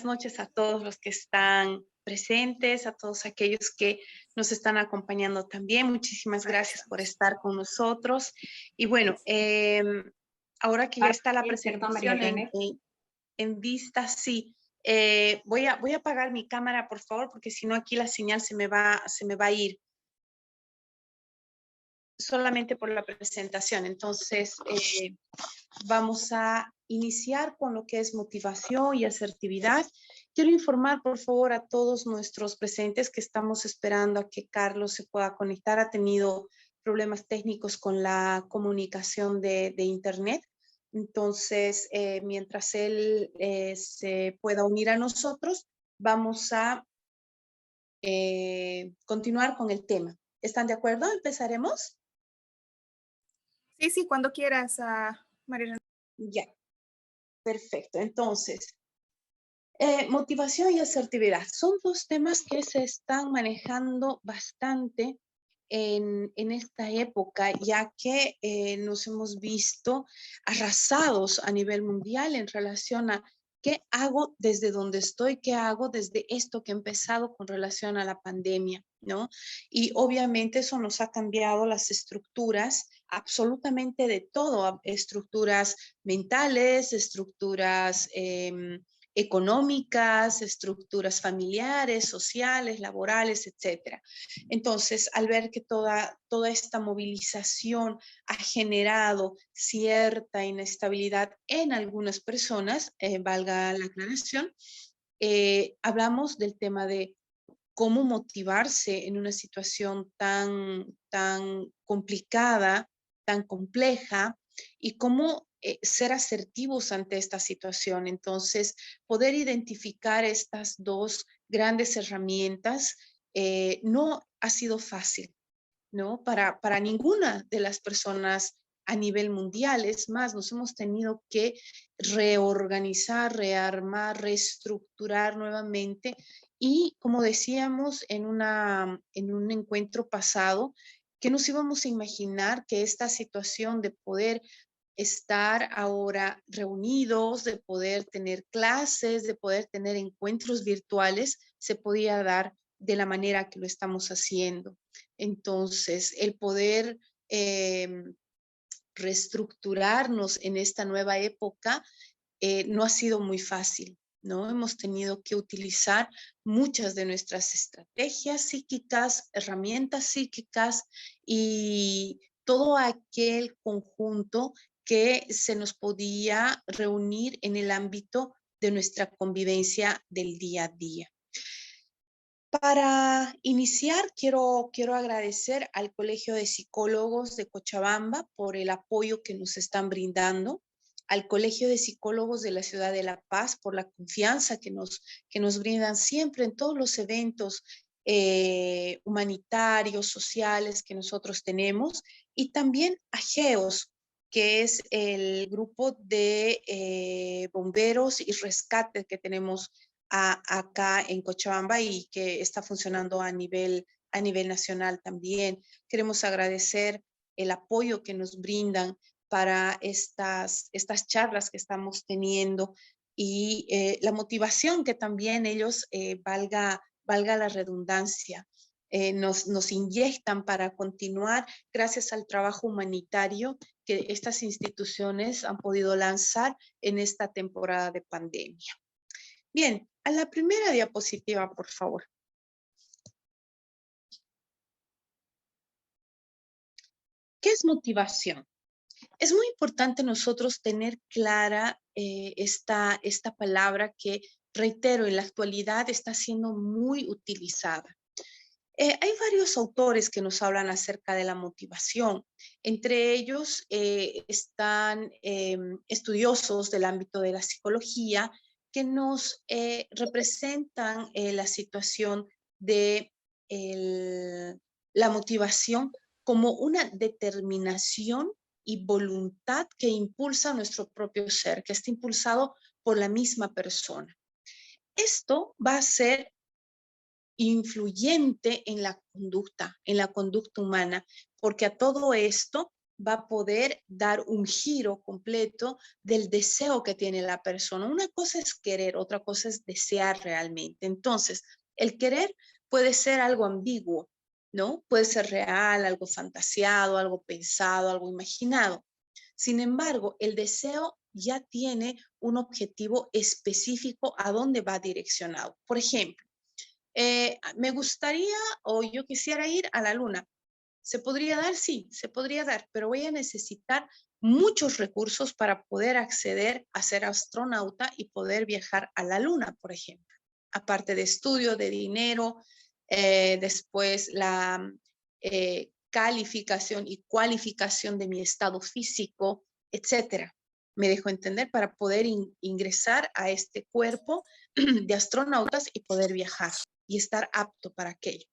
noches a todos los que están presentes, a todos aquellos que nos están acompañando también. Muchísimas gracias por estar con nosotros. Y bueno, ahora que ya está la Perdón, María presentación René. en vista, sí. Voy a apagar mi cámara, por favor, porque si no aquí la señal se me va a ir solamente por la presentación. Entonces, vamos a iniciar con lo que es motivación y asertividad. Quiero informar, por favor, a todos nuestros presentes que estamos esperando a que Carlos se pueda conectar. Ha tenido problemas técnicos con la comunicación de Internet. Entonces, mientras él se pueda unir a nosotros, vamos a continuar con el tema. ¿Están de acuerdo? ¿Empezaremos? Sí, sí, cuando quieras, María René. Ya, perfecto. Entonces, motivación y asertividad son dos temas que se están manejando bastante en esta época, ya que nos hemos visto arrasados a nivel mundial en relación a qué hago desde donde estoy, qué hago desde esto que he empezado con relación a la pandemia, ¿no? Y obviamente eso nos ha cambiado las estructuras, absolutamente de todo, estructuras mentales, estructuras económicas, estructuras familiares, sociales, laborales, etcétera. Entonces, al ver que toda esta movilización ha generado cierta inestabilidad en algunas personas, valga la aclaración, hablamos del tema de cómo motivarse en una situación tan complicada, tan compleja, y cómo ser asertivos ante esta situación. Entonces, poder identificar estas dos grandes herramientas no ha sido fácil, ¿no? Para ninguna de las personas a nivel mundial. Es más, nos hemos tenido que reorganizar, rearmar, reestructurar nuevamente. Y como decíamos en un encuentro pasado, que nos íbamos a imaginar que esta situación de poder estar ahora reunidos, de poder tener clases, de poder tener encuentros virtuales, se podía dar de la manera que lo estamos haciendo. Entonces, el poder reestructurarnos en esta nueva época no ha sido muy fácil, ¿no? Hemos tenido que utilizar muchas de nuestras estrategias psíquicas, herramientas psíquicas y todo aquel conjunto que se nos podía reunir en el ámbito de nuestra convivencia del día a día. Para iniciar, quiero agradecer al Colegio de Psicólogos de Cochabamba por el apoyo que nos están brindando, al Colegio de Psicólogos de la Ciudad de La Paz por la confianza que nos brindan siempre en todos los eventos humanitarios, sociales que nosotros tenemos, y también a GEOS, que es el grupo de bomberos y rescate que tenemos acá en Cochabamba y que está funcionando a nivel nacional también. Queremos agradecer el apoyo que nos brindan para estas charlas que estamos teniendo y la motivación que también ellos, valga la redundancia, nos inyectan para continuar gracias al trabajo humanitario que estas instituciones han podido lanzar en esta temporada de pandemia. Bien, a la primera diapositiva, por favor. ¿Qué es motivación? Es muy importante nosotros tener clara esta palabra que, reitero, en la actualidad está siendo muy utilizada. Hay varios autores que nos hablan acerca de la motivación. Entre ellos están estudiosos del ámbito de la psicología que nos representan la situación de la motivación como una determinación y voluntad que impulsa nuestro propio ser, que está impulsado por la misma persona. Esto va a ser influyente en la conducta humana, porque a todo esto va a poder dar un giro completo del deseo que tiene la persona. Una cosa es querer, otra cosa es desear realmente. Entonces, el querer puede ser algo ambiguo, ¿no? Puede ser real, algo fantaseado, algo pensado, algo imaginado. Sin embargo, el deseo ya tiene un objetivo específico a dónde va direccionado. Por ejemplo, me gustaría o yo quisiera ir a la luna. ¿Se podría dar? Sí, se podría dar, pero voy a necesitar muchos recursos para poder acceder a ser astronauta y poder viajar a la luna, por ejemplo. Aparte de estudio, de dinero, después la calificación y cualificación de mi estado físico, etcétera. Me dejo entender para poder ingresar a este cuerpo de astronautas y poder viajar y estar apto para aquello.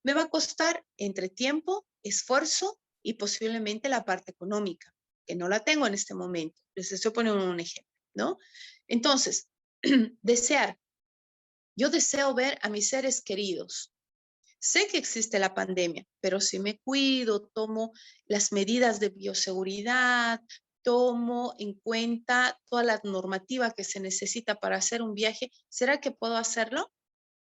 Me va a costar entre tiempo, esfuerzo y posiblemente la parte económica, que no la tengo en este momento. Les estoy poniendo un ejemplo, ¿no? Entonces, desear. Yo deseo ver a mis seres queridos. Sé que existe la pandemia, pero si me cuido, tomo las medidas de bioseguridad, tomo en cuenta toda la normativa que se necesita para hacer un viaje, ¿será que puedo hacerlo?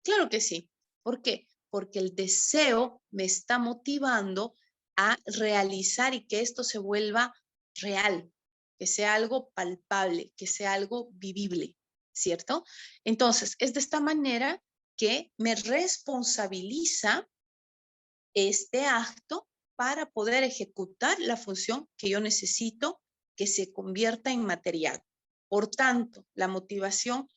Claro que sí. ¿Por qué? Porque el deseo me está motivando a realizar y que esto se vuelva real, que sea algo palpable, que sea algo vivible, ¿cierto? Entonces, es de esta manera que me responsabiliza este acto para poder ejecutar la función que yo necesito que se convierta en material. Por tanto, la motivación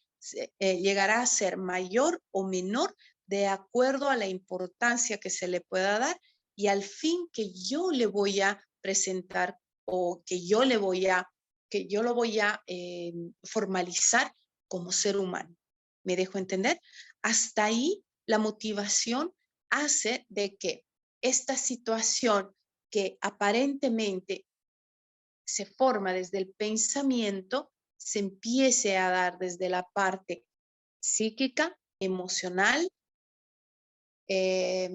llegará a ser mayor o menor de acuerdo a la importancia que se le pueda dar y al fin que yo le voy a presentar o que yo lo voy a formalizar como ser humano. ¿Me dejo entender? Hasta ahí la motivación hace de que esta situación que aparentemente se forma desde el pensamiento se empiece a dar desde la parte psíquica, emocional, eh,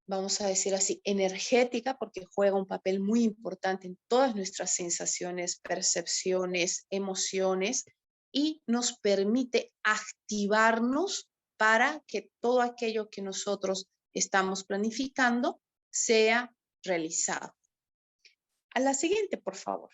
vamos a decir así, energética, porque juega un papel muy importante en todas nuestras sensaciones, percepciones, emociones, y nos permite activarnos para que todo aquello que nosotros estamos planificando sea realizado. A la siguiente, por favor.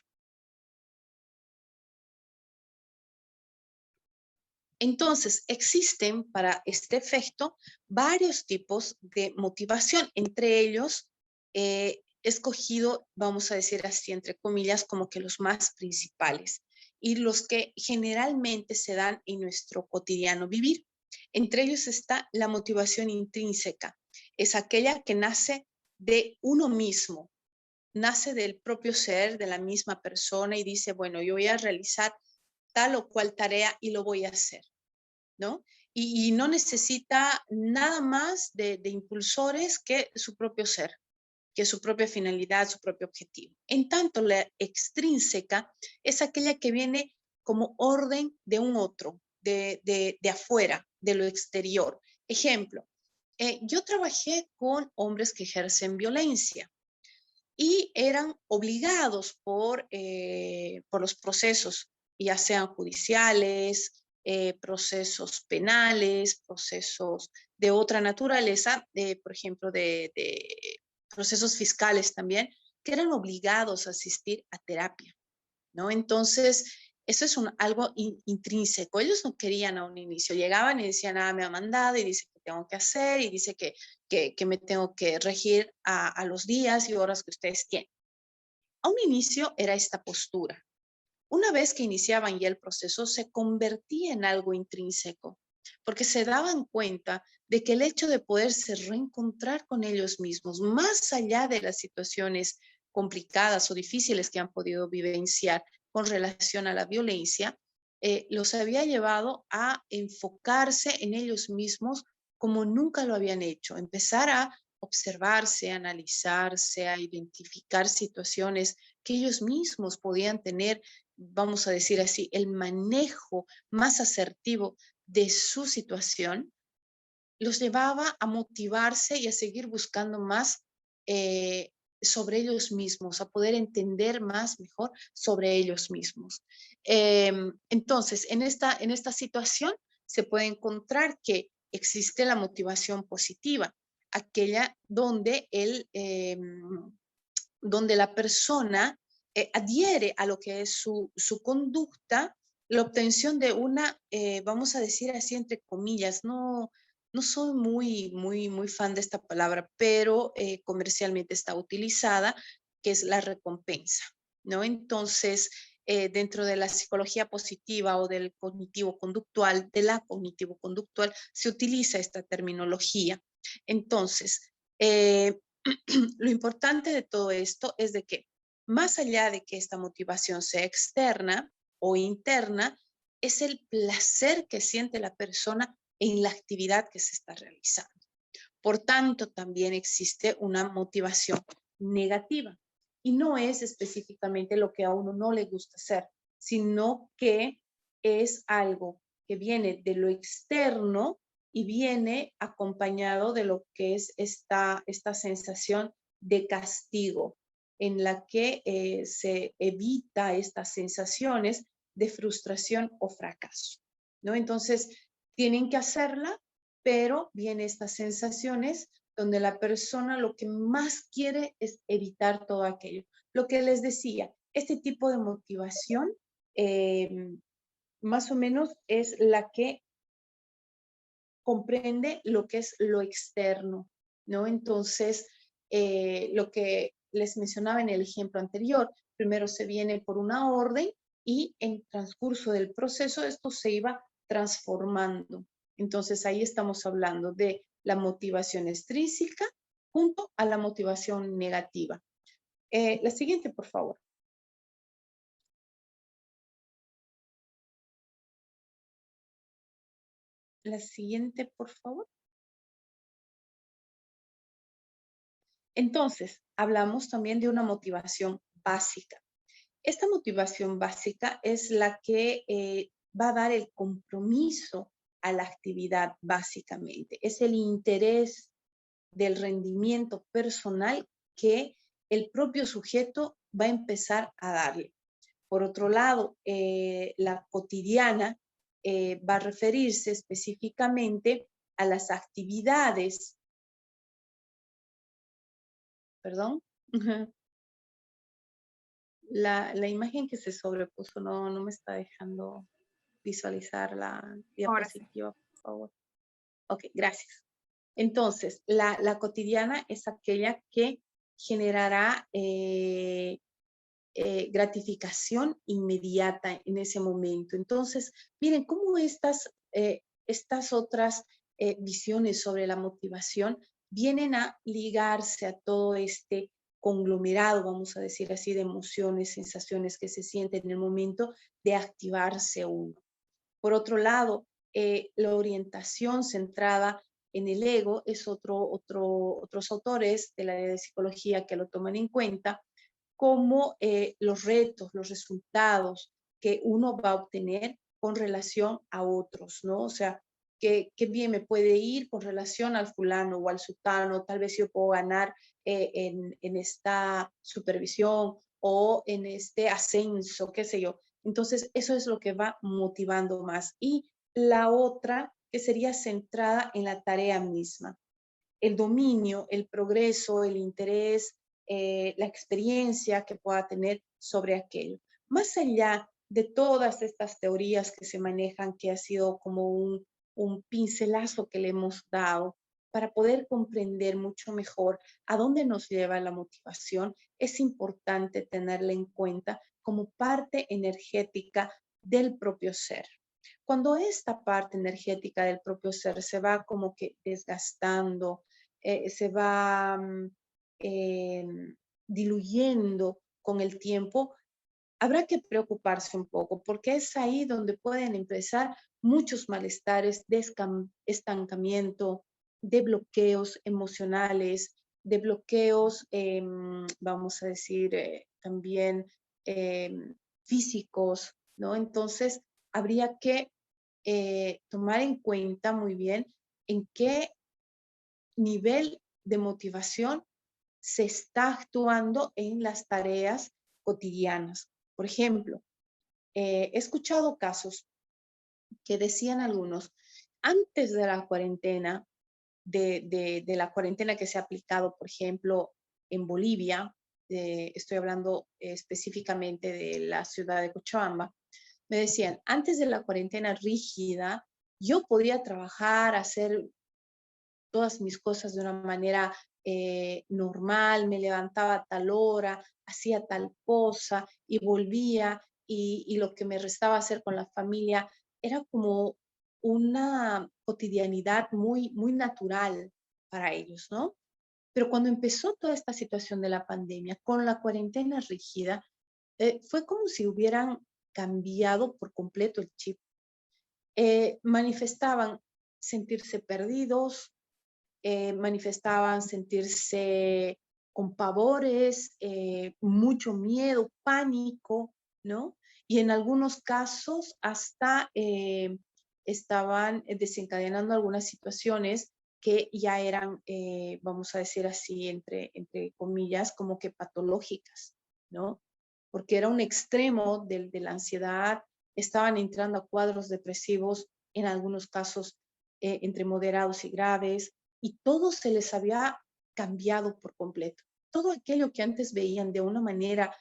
Entonces, existen para este efecto varios tipos de motivación, entre ellos escogido, vamos a decir así, entre comillas, como que los más principales y los que generalmente se dan en nuestro cotidiano vivir. Entre ellos está la motivación intrínseca, es aquella que nace de uno mismo, nace del propio ser, de la misma persona y dice, bueno, yo voy a realizar tal o cual tarea y lo voy a hacer, ¿no? Y no necesita nada más de impulsores que su propio ser, que su propia finalidad, su propio objetivo. En tanto, la extrínseca es aquella que viene como orden de un otro, de afuera, de lo exterior. Ejemplo, yo trabajé con hombres que ejercen violencia y eran obligados por los procesos, ya sean judiciales, procesos penales, procesos de otra naturaleza, por ejemplo, de procesos fiscales también, que eran obligados a asistir a terapia, ¿no? Entonces, eso es algo intrínseco. Ellos no querían a un inicio. Llegaban y decían, me ha mandado y dice que tengo que hacer y dice que me tengo que regir a los días y horas que ustedes tienen. A un inicio era esta postura. Una vez que iniciaban ya el proceso, se convertía en algo intrínseco, porque se daban cuenta de que el hecho de poderse reencontrar con ellos mismos, más allá de las situaciones complicadas o difíciles que han podido vivenciar con relación a la violencia, los había llevado a enfocarse en ellos mismos como nunca lo habían hecho, empezar a observarse, a analizarse, a identificar situaciones que ellos mismos podían tener, vamos a decir así, el manejo más asertivo de su situación, los llevaba a motivarse y a seguir buscando más sobre ellos mismos, a poder entender más mejor sobre ellos mismos. Entonces, en esta situación se puede encontrar que existe la motivación positiva, aquella donde, donde la persona adhiere a lo que es su conducta, la obtención de una, vamos a decir así entre comillas, no soy muy fan de esta palabra, pero comercialmente está utilizada, que es la recompensa, ¿no? Entonces, dentro de la psicología positiva o del cognitivo-conductual, de la cognitivo-conductual, se utiliza esta terminología. Entonces, lo importante de todo esto es de que más allá de que esta motivación sea externa o interna, es el placer que siente la persona en la actividad que se está realizando. Por tanto, también existe una motivación negativa y no es específicamente lo que a uno no le gusta hacer, sino que es algo que viene de lo externo y viene acompañado de lo que es esta sensación de castigo, en la que se evita estas sensaciones de frustración o fracaso, ¿no? Entonces, tienen que hacerla, pero vienen estas sensaciones donde la persona lo que más quiere es evitar todo aquello. Lo que les decía, este tipo de motivación más o menos es la que comprende lo que es lo externo, ¿no? Entonces, lo que les mencionaba en el ejemplo anterior, primero se viene por una orden y en transcurso del proceso esto se iba transformando. Entonces, ahí estamos hablando de la motivación extrínseca junto a la motivación negativa. La siguiente, por favor. La siguiente, por favor. Entonces, hablamos también de una motivación básica. Esta motivación básica es la que va a dar el compromiso a la actividad básicamente. Es el interés del rendimiento personal que el propio sujeto va a empezar a darle. Por otro lado, la cotidiana va a referirse específicamente a las actividades, perdón, la imagen que se sobrepuso no me está dejando visualizar la Ahora sí. diapositiva, por favor. Ok, gracias. Entonces, la cotidiana es aquella que generará gratificación inmediata en ese momento. Entonces, miren cómo estas otras visiones sobre la motivación vienen a ligarse a todo este conglomerado, vamos a decir así, de emociones, sensaciones que se sienten en el momento de activarse uno. Por otro lado, la orientación centrada en el ego es otros autores de la área de psicología que lo toman en cuenta, como los retos, los resultados que uno va a obtener con relación a otros, ¿no? O sea, qué bien me puede ir con relación al fulano o al sultano, tal vez yo puedo ganar en esta supervisión o en este ascenso, qué sé yo. Entonces, eso es lo que va motivando más. Y la otra, que sería centrada en la tarea misma, el dominio, el progreso, el interés, la experiencia que pueda tener sobre aquello. Más allá de todas estas teorías que se manejan, que ha sido como un pincelazo que le hemos dado para poder comprender mucho mejor a dónde nos lleva la motivación, es importante tenerla en cuenta como parte energética del propio ser. Cuando esta parte energética del propio ser se va como que desgastando, se va eh, diluyendo con el tiempo, habrá que preocuparse un poco porque es ahí donde pueden empezar muchos malestares de estancamiento, de bloqueos emocionales, de bloqueos, vamos a decir, también físicos, ¿no? Entonces, habría que tomar en cuenta muy bien en qué nivel de motivación se está actuando en las tareas cotidianas. Por ejemplo, he escuchado casos que decían algunos, antes de la cuarentena, de la cuarentena que se ha aplicado, por ejemplo, en Bolivia, estoy hablando específicamente de la ciudad de Cochabamba, me decían, antes de la cuarentena rígida, yo podía trabajar, hacer todas mis cosas de una manera normal, me levantaba a tal hora, hacía tal cosa y volvía y lo que me restaba hacer con la familia era como una cotidianidad muy, muy natural para ellos, ¿no? Pero cuando empezó toda esta situación de la pandemia, con la cuarentena rígida, fue como si hubieran cambiado por completo el chip. Manifestaban sentirse perdidos, manifestaban sentirse con pavores, mucho miedo, pánico, ¿no? Y en algunos casos hasta estaban desencadenando algunas situaciones que ya eran, vamos a decir así, entre comillas, como que patológicas, ¿no? Porque era un extremo de la ansiedad, estaban entrando a cuadros depresivos, en algunos casos entre moderados y graves, y todo se les había cambiado por completo. Todo aquello que antes veían de una manera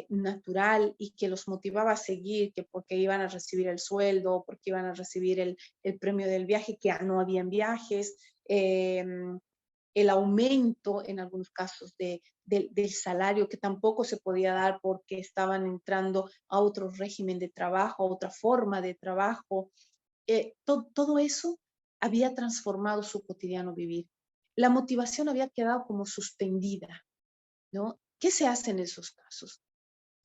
natural y que los motivaba a seguir, que porque iban a recibir el sueldo, porque iban a recibir el premio del viaje, que ya no habían viajes, el aumento en algunos casos del salario que tampoco se podía dar porque estaban entrando a otro régimen de trabajo, a otra forma de trabajo. Todo eso había transformado su cotidiano vivir. La motivación había quedado como suspendida, ¿no? ¿Qué se hace en esos casos?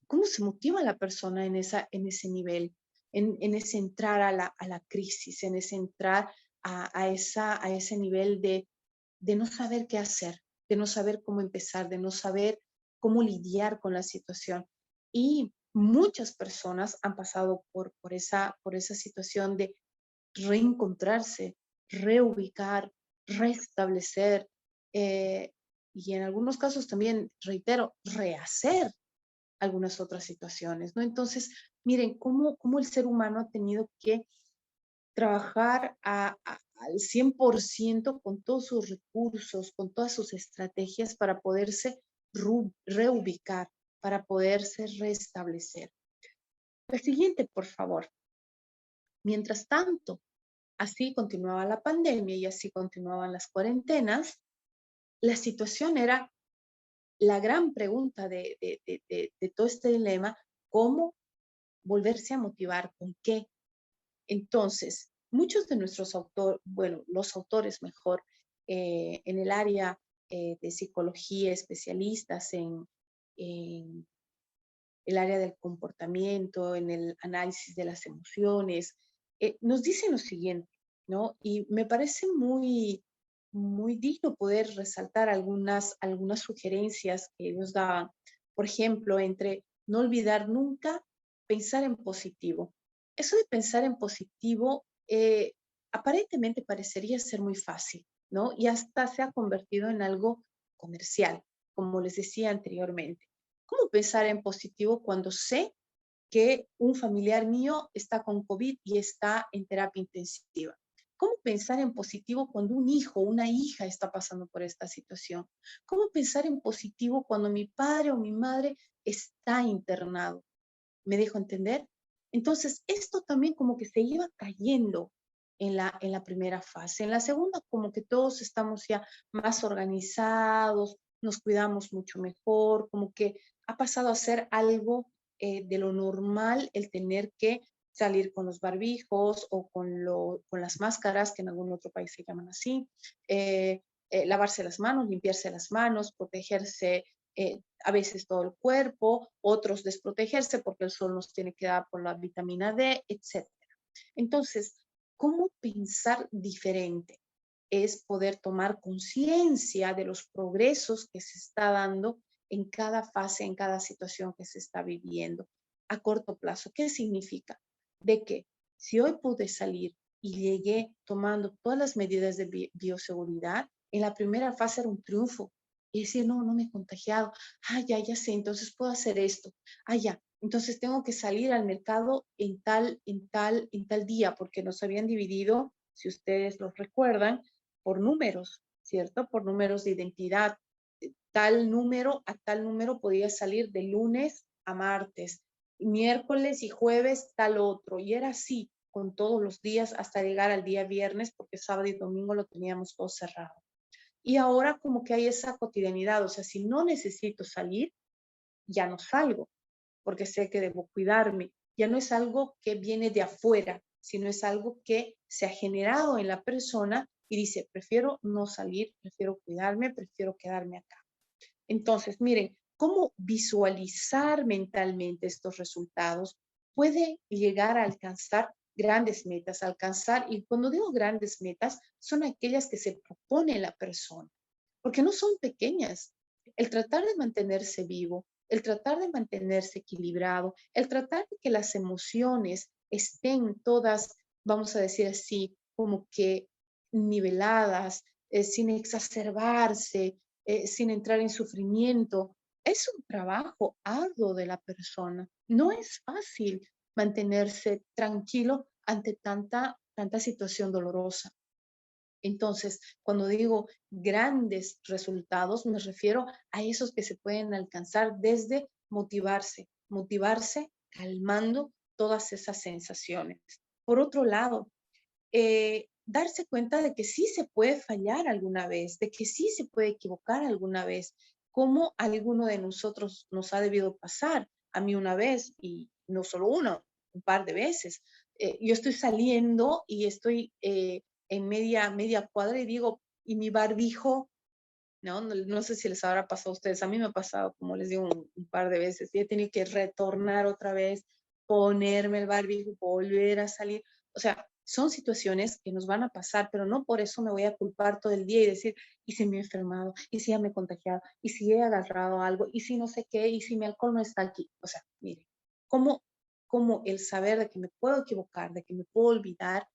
¿Cómo se motiva a la persona en ese nivel, en ese entrar a la crisis, en ese entrar a ese nivel de no saber qué hacer, de no saber cómo empezar, de no saber cómo lidiar con la situación? Y muchas personas han pasado por esa situación de reencontrarse, reubicar, restablecer y en algunos casos también, reitero, rehacer algunas otras situaciones, ¿no? Entonces, miren cómo el ser humano ha tenido que trabajar al 100% con todos sus recursos, con todas sus estrategias para poderse reubicar, para poderse restablecer. La siguiente, por favor. Mientras tanto, así continuaba la pandemia y así continuaban las cuarentenas, la situación era la gran pregunta de todo este dilema, ¿cómo volverse a motivar? ¿Con qué? Entonces, muchos de nuestros autores, bueno, los autores mejor, en el área de psicología, especialistas en el área del comportamiento, en el análisis de las emociones, nos dicen lo siguiente, ¿no? Y me parece muy, muy digno poder resaltar algunas sugerencias que nos daban. Por ejemplo, entre no olvidar nunca pensar en positivo. Eso de pensar en positivo aparentemente parecería ser muy fácil, ¿no? Y hasta se ha convertido en algo comercial, como les decía anteriormente. ¿Cómo pensar en positivo cuando sé que un familiar mío está con COVID y está en terapia intensiva? ¿Cómo pensar en positivo cuando un hijo o una hija está pasando por esta situación? ¿Cómo pensar en positivo cuando mi padre o mi madre está internado? ¿Me dejo entender? Entonces, esto también como que se iba cayendo en la primera fase. En la segunda, como que todos estamos ya más organizados, nos cuidamos mucho mejor, como que ha pasado a ser algo de lo normal el tener que salir con los barbijos o con las máscaras, que en algún otro país se llaman así, lavarse las manos, limpiarse las manos, protegerse a veces todo el cuerpo, otros desprotegerse porque el sol nos tiene que dar por la vitamina D, etc. Entonces, ¿cómo pensar diferente? Es poder tomar conciencia de los progresos que se está dando en cada fase, en cada situación que se está viviendo a corto plazo. ¿Qué significa? De que si hoy pude salir y llegué tomando todas las medidas de bioseguridad, en la primera fase era un triunfo, y decir, no, no me he contagiado. Ah, ya sé, entonces puedo hacer esto. Ah, ya, entonces tengo que salir al mercado en tal día, porque nos habían dividido, si ustedes lo recuerdan, por números, ¿cierto? Por números de identidad. Tal número a tal número podía salir de lunes a martes, miércoles y jueves tal otro. Y era así con todos los días hasta llegar al día viernes, porque sábado y domingo lo teníamos todo cerrado. Y ahora como que hay esa cotidianidad, o sea, si no necesito salir, ya no salgo, porque sé que debo cuidarme. Ya no es algo que viene de afuera, sino es algo que se ha generado en la persona y dice, prefiero no salir, prefiero cuidarme, prefiero quedarme acá. Entonces, miren, cómo visualizar mentalmente estos resultados puede llegar a alcanzar grandes metas, alcanzar, y cuando digo grandes metas, son aquellas que se propone la persona, porque no son pequeñas. El tratar de mantenerse vivo, el tratar de mantenerse equilibrado, el tratar de que las emociones estén todas, vamos a decir así, como que niveladas, sin exacerbarse, sin entrar en sufrimiento. Es un trabajo arduo de la persona. No es fácil mantenerse tranquilo ante tanta situación dolorosa. Entonces, cuando digo grandes resultados, me refiero a esos que se pueden alcanzar desde motivarse calmando todas esas sensaciones. Por otro lado, darse cuenta de que sí se puede fallar alguna vez, de que sí se puede equivocar alguna vez, como a alguno de nosotros nos ha debido pasar, a mí una vez, y no solo una, un par de veces. Yo estoy saliendo y estoy en media cuadra y digo, ¿y mi barbijo? ¿No? No sé si les habrá pasado a ustedes, a mí me ha pasado, como les digo, un par de veces, y he tenido que retornar otra vez, ponerme el barbijo, volver a salir. O sea, son situaciones que nos van a pasar, pero no por eso me voy a culpar todo el día y decir, ¿y si me he enfermado? ¿Y si ya me he contagiado? ¿Y si he agarrado algo? ¿Y si no sé qué? ¿Y si mi alcohol no está aquí? O sea, mire, como, como el saber de que me puedo equivocar, de que me puedo olvidar,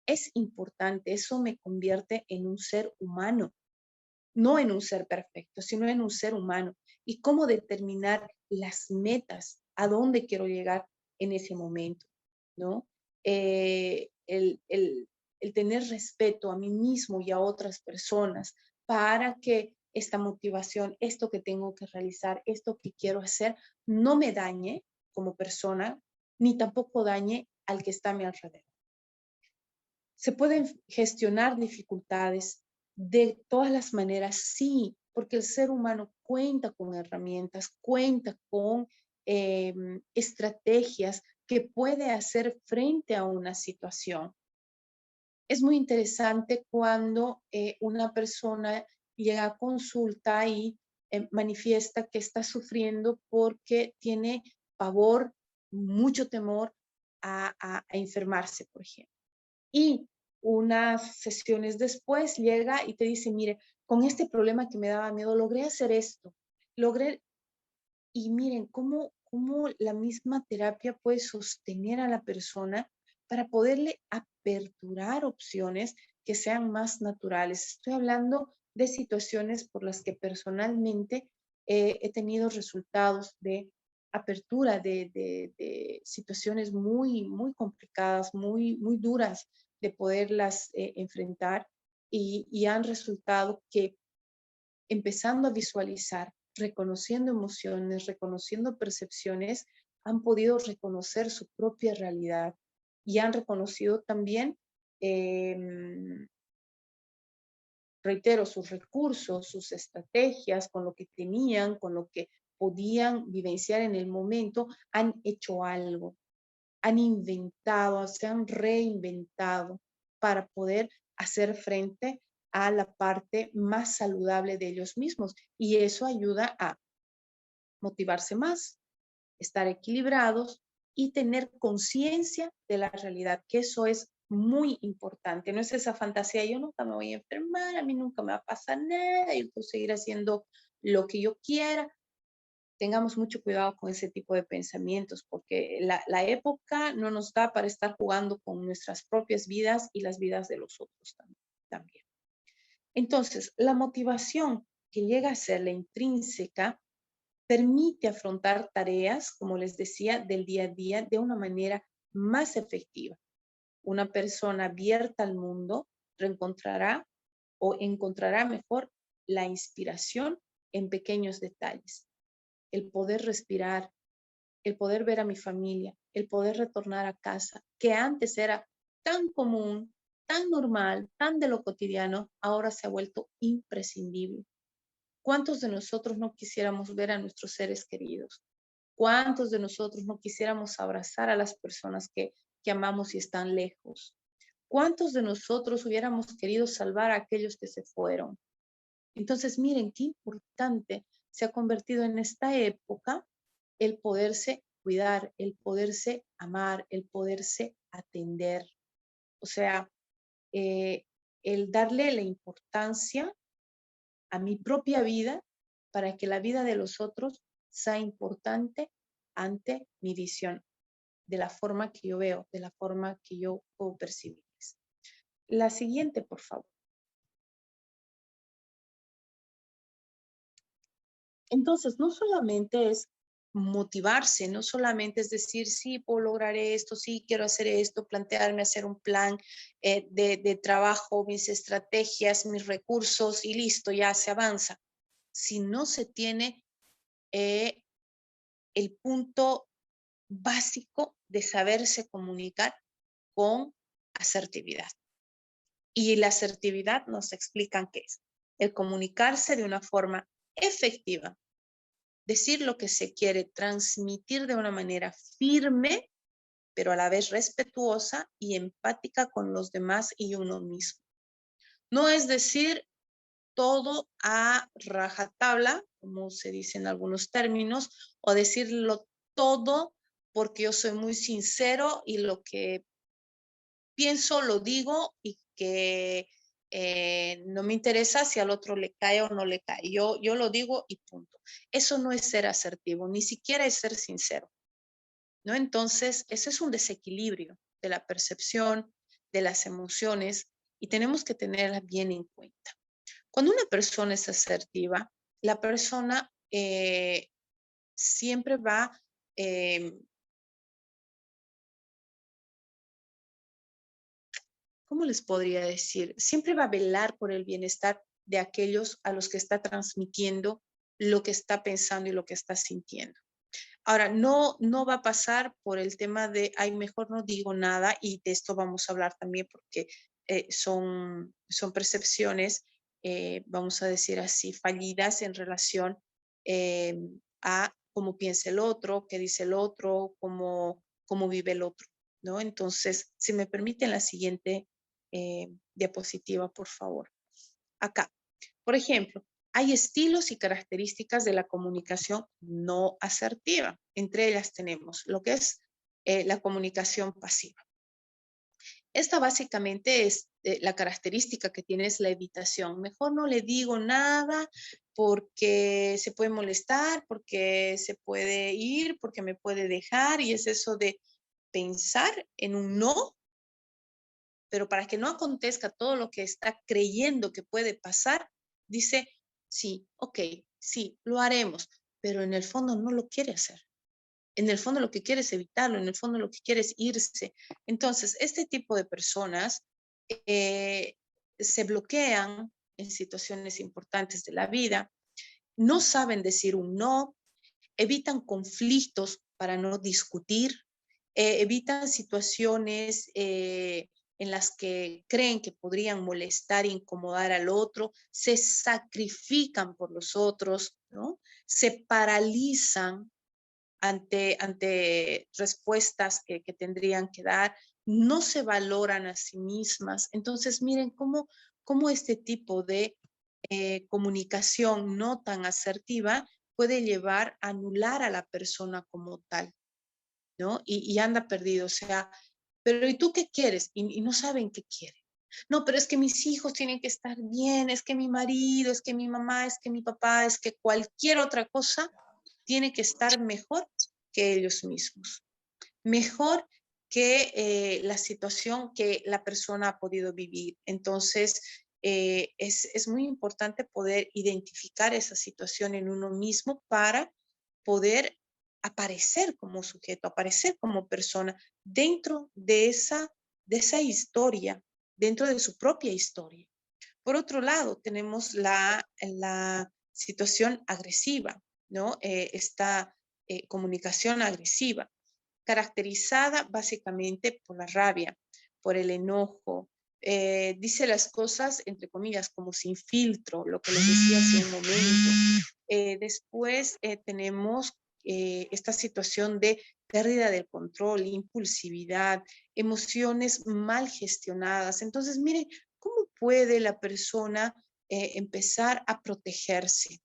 es importante. Eso me convierte en un ser humano, no en un ser perfecto, sino en un ser humano. Y cómo determinar las metas, a dónde quiero llegar en ese momento, ¿no? El tener respeto a mí mismo y a otras personas para que esta motivación, esto que tengo que realizar, esto que quiero hacer, no me dañe como persona, ni tampoco dañe al que está a mi alrededor. ¿Se pueden gestionar dificultades de todas las maneras? Sí, porque el ser humano cuenta con herramientas, cuenta con estrategias que puede hacer frente a una situación. Es muy interesante cuando una persona llega a consulta y manifiesta que está sufriendo porque tiene pavor, mucho temor a enfermarse, por ejemplo. Y unas sesiones después llega y te dice, mire, con este problema que me daba miedo, logré hacer esto, logré, y miren cómo la misma terapia puede sostener a la persona para poderle aperturar opciones que sean más naturales. Estoy hablando de situaciones por las que personalmente he tenido resultados de apertura de situaciones muy complicadas, muy duras de poderlas enfrentar y han resultado que empezando a visualizar, reconociendo emociones, reconociendo percepciones, han podido reconocer su propia realidad y han reconocido también, reitero, sus recursos, sus estrategias, con lo que tenían, con lo que podían vivenciar en el momento, han hecho algo, han inventado, se han reinventado para poder hacer frente a la parte más saludable de ellos mismos. Y eso ayuda a motivarse más, estar equilibrados y tener conciencia de la realidad, que eso es muy importante. No es esa fantasía, yo nunca me voy a enfermar, a mí nunca me va a pasar nada, yo puedo seguir haciendo lo que yo quiera. Tengamos mucho cuidado con ese tipo de pensamientos, porque la época no nos da para estar jugando con nuestras propias vidas y las vidas de los otros también. Entonces, la motivación que llega a ser la intrínseca, permite afrontar tareas, como les decía, del día a día de una manera más efectiva. Una persona abierta al mundo reencontrará o encontrará mejor la inspiración en pequeños detalles. El poder respirar, el poder ver a mi familia, el poder retornar a casa, que antes era tan común, tan normal, tan de lo cotidiano, ahora se ha vuelto imprescindible. ¿Cuántos de nosotros no quisiéramos ver a nuestros seres queridos? ¿Cuántos de nosotros no quisiéramos abrazar a las personas que amamos y están lejos? ¿Cuántos de nosotros hubiéramos querido salvar a aquellos que se fueron? Entonces, miren qué importante se ha convertido en esta época el poderse cuidar, el poderse amar, el poderse atender. O sea, eh, el darle la importancia a mi propia vida para que la vida de los otros sea importante ante mi visión, de la forma que yo veo, de la forma que yo puedo percibirles. La siguiente, por favor. Entonces, no solamente es motivarse, no solamente es decir, sí, puedo lograr esto, sí, quiero hacer esto, plantearme hacer un plan de trabajo, mis estrategias, mis recursos y listo, ya se avanza. Si no se tiene el punto básico de saberse comunicar con asertividad. Y la asertividad nos explican qué es. El comunicarse de una forma efectiva, decir lo que se quiere, transmitir de una manera firme, pero a la vez respetuosa y empática con los demás y uno mismo. No es decir todo a rajatabla, como se dice en algunos términos, o decirlo todo porque yo soy muy sincero y lo que pienso lo digo y que no me interesa si al otro le cae o no le cae. Yo lo digo y punto. Eso no es ser asertivo, ni siquiera es ser sincero, ¿no? Entonces, ese es un desequilibrio de la percepción, de las emociones, y tenemos que tenerla bien en cuenta. Cuando una persona es asertiva, la persona siempre va, ¿cómo les podría decir? Siempre va a velar por el bienestar de aquellos a los que está transmitiendo lo que está pensando y lo que está sintiendo. Ahora, no va a pasar por el tema de, ay, mejor no digo nada, y de esto vamos a hablar también porque son percepciones, vamos a decir así, fallidas en relación eh, a cómo piensa el otro, qué dice el otro, cómo vive el otro, ¿no? Entonces, si me permiten la siguiente diapositiva, por favor. Acá, por ejemplo, hay estilos y características de la comunicación no asertiva. Entre ellas tenemos lo que es la comunicación pasiva. Esta básicamente es la característica que tiene es la evitación. Mejor no le digo nada porque se puede molestar, porque se puede ir, porque me puede dejar, y es eso de pensar en un no, pero para que no acontezca todo lo que está creyendo que puede pasar, dice, sí, ok, sí, lo haremos, pero en el fondo no lo quiere hacer. En el fondo lo que quiere es evitarlo, en el fondo lo que quiere es irse. Entonces, este tipo de personas se bloquean en situaciones importantes de la vida, no saben decir un no, evitan conflictos para no discutir, evitan situaciones en las que creen que podrían molestar e incomodar al otro, se sacrifican por los otros, ¿no? Se paralizan ante respuestas que tendrían que dar, no se valoran a sí mismas. Entonces, miren cómo este tipo de comunicación no tan asertiva puede llevar a anular a la persona como tal, ¿no? Y anda perdido, o sea, pero ¿y tú qué quieres? Y no saben qué quieren. No, pero es que mis hijos tienen que estar bien, es que mi marido, es que mi mamá, es que mi papá, es que cualquier otra cosa tiene que estar mejor que ellos mismos, mejor que la situación que la persona ha podido vivir. Entonces, es muy importante poder identificar esa situación en uno mismo para poder aparecer como sujeto, aparecer como persona dentro de esa historia, dentro de su propia historia. Por otro lado, tenemos la situación agresiva, ¿no? Esta comunicación agresiva, caracterizada básicamente por la rabia, por el enojo. Dice las cosas, entre comillas, como sin filtro, lo que les decía hace un momento. Después tenemos esta situación de pérdida del control, impulsividad, emociones mal gestionadas. Entonces, miren, ¿cómo puede la persona empezar a protegerse,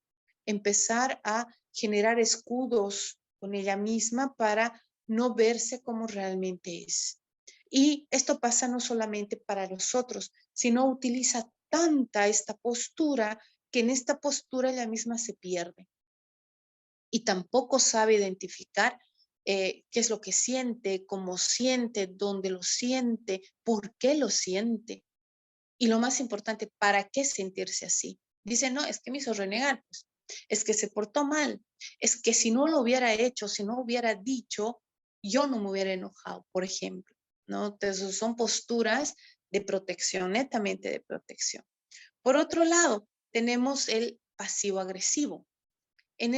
empezar a generar escudos con ella misma para no verse como realmente es? Y esto pasa no solamente para los otros, sino utiliza tanta esta postura que en esta postura ella misma se pierde y tampoco sabe identificar qué es lo que siente, cómo siente, dónde lo siente, por qué lo siente. Y lo más importante, ¿para qué sentirse así? Dice, no, es que me hizo renegar, pues. Es que se portó mal. Es que si no lo hubiera hecho, si no hubiera dicho, yo no me hubiera enojado, por ejemplo, ¿no? Entonces son posturas de protección, netamente de protección. Por otro lado, tenemos el pasivo agresivo. En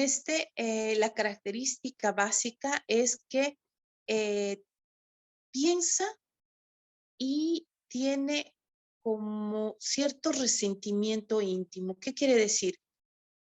la característica básica es que eh, piensa y tiene como cierto resentimiento íntimo. ¿Qué quiere decir?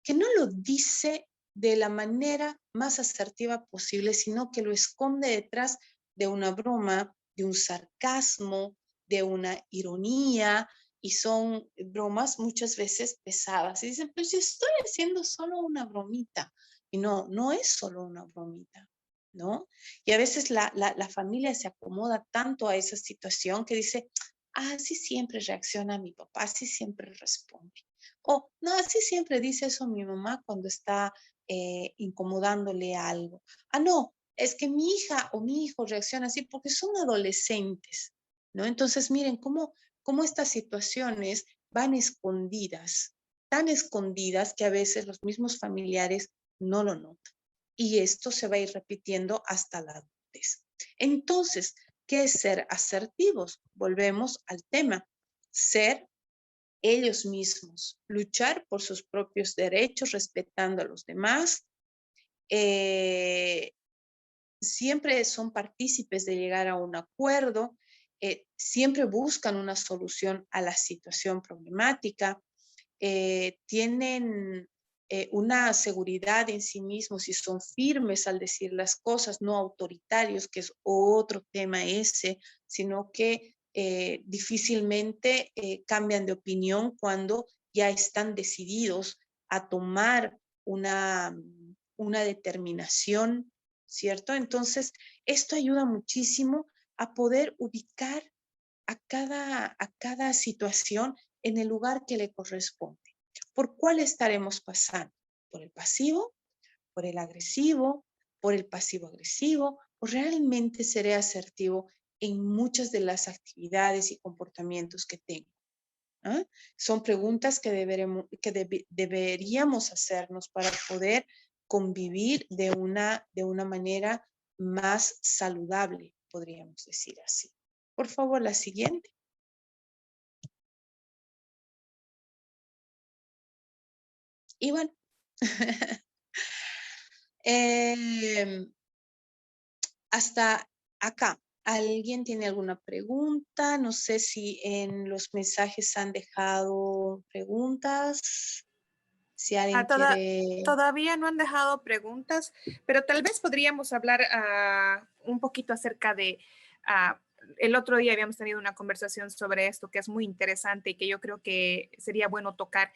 Que no lo dice de la manera más asertiva posible, sino que lo esconde detrás de una broma, de un sarcasmo, de una ironía, y son bromas muchas veces pesadas. Y dicen, pues yo estoy haciendo solo una bromita. Y no, no es solo una bromita, ¿no? Y a veces la familia se acomoda tanto a esa situación que dice, así siempre reacciona mi papá, así siempre responde. O, no, así siempre dice eso mi mamá cuando está incomodándole algo. Ah, no, es que mi hija o mi hijo reacciona así porque son adolescentes, ¿no? Entonces, miren cómo estas situaciones van escondidas, tan escondidas que a veces los mismos familiares no lo notan. Y esto se va a ir repitiendo hasta la adultez. Entonces, ¿qué es ser asertivos? Volvemos al tema. Ser ellos mismos, luchar por sus propios derechos, respetando a los demás. Siempre son partícipes de llegar a un acuerdo, siempre buscan una solución a la situación problemática, tienen una seguridad en sí mismos y son firmes al decir las cosas, no autoritarios, que es otro tema ese, sino que difícilmente cambian de opinión cuando ya están decididos a tomar una determinación, ¿cierto? Entonces, esto ayuda muchísimo a poder ubicar a cada situación en el lugar que le corresponde. ¿Por cuál estaremos pasando? ¿Por el pasivo? ¿Por el agresivo? ¿Por el pasivo agresivo? ¿O realmente seré asertivo en muchas de las actividades y comportamientos que tengo? ¿Ah? Son preguntas que deberíamos hacernos para poder convivir de una manera más saludable, podríamos decir así. Por favor, la siguiente. Y bueno, hasta acá. ¿Alguien tiene alguna pregunta? No sé si en los mensajes han dejado preguntas. Si alguien quiere... Todavía no han dejado preguntas, pero tal vez podríamos hablar un poquito acerca de, el otro día habíamos tenido una conversación sobre esto que es muy interesante y que yo creo que sería bueno tocar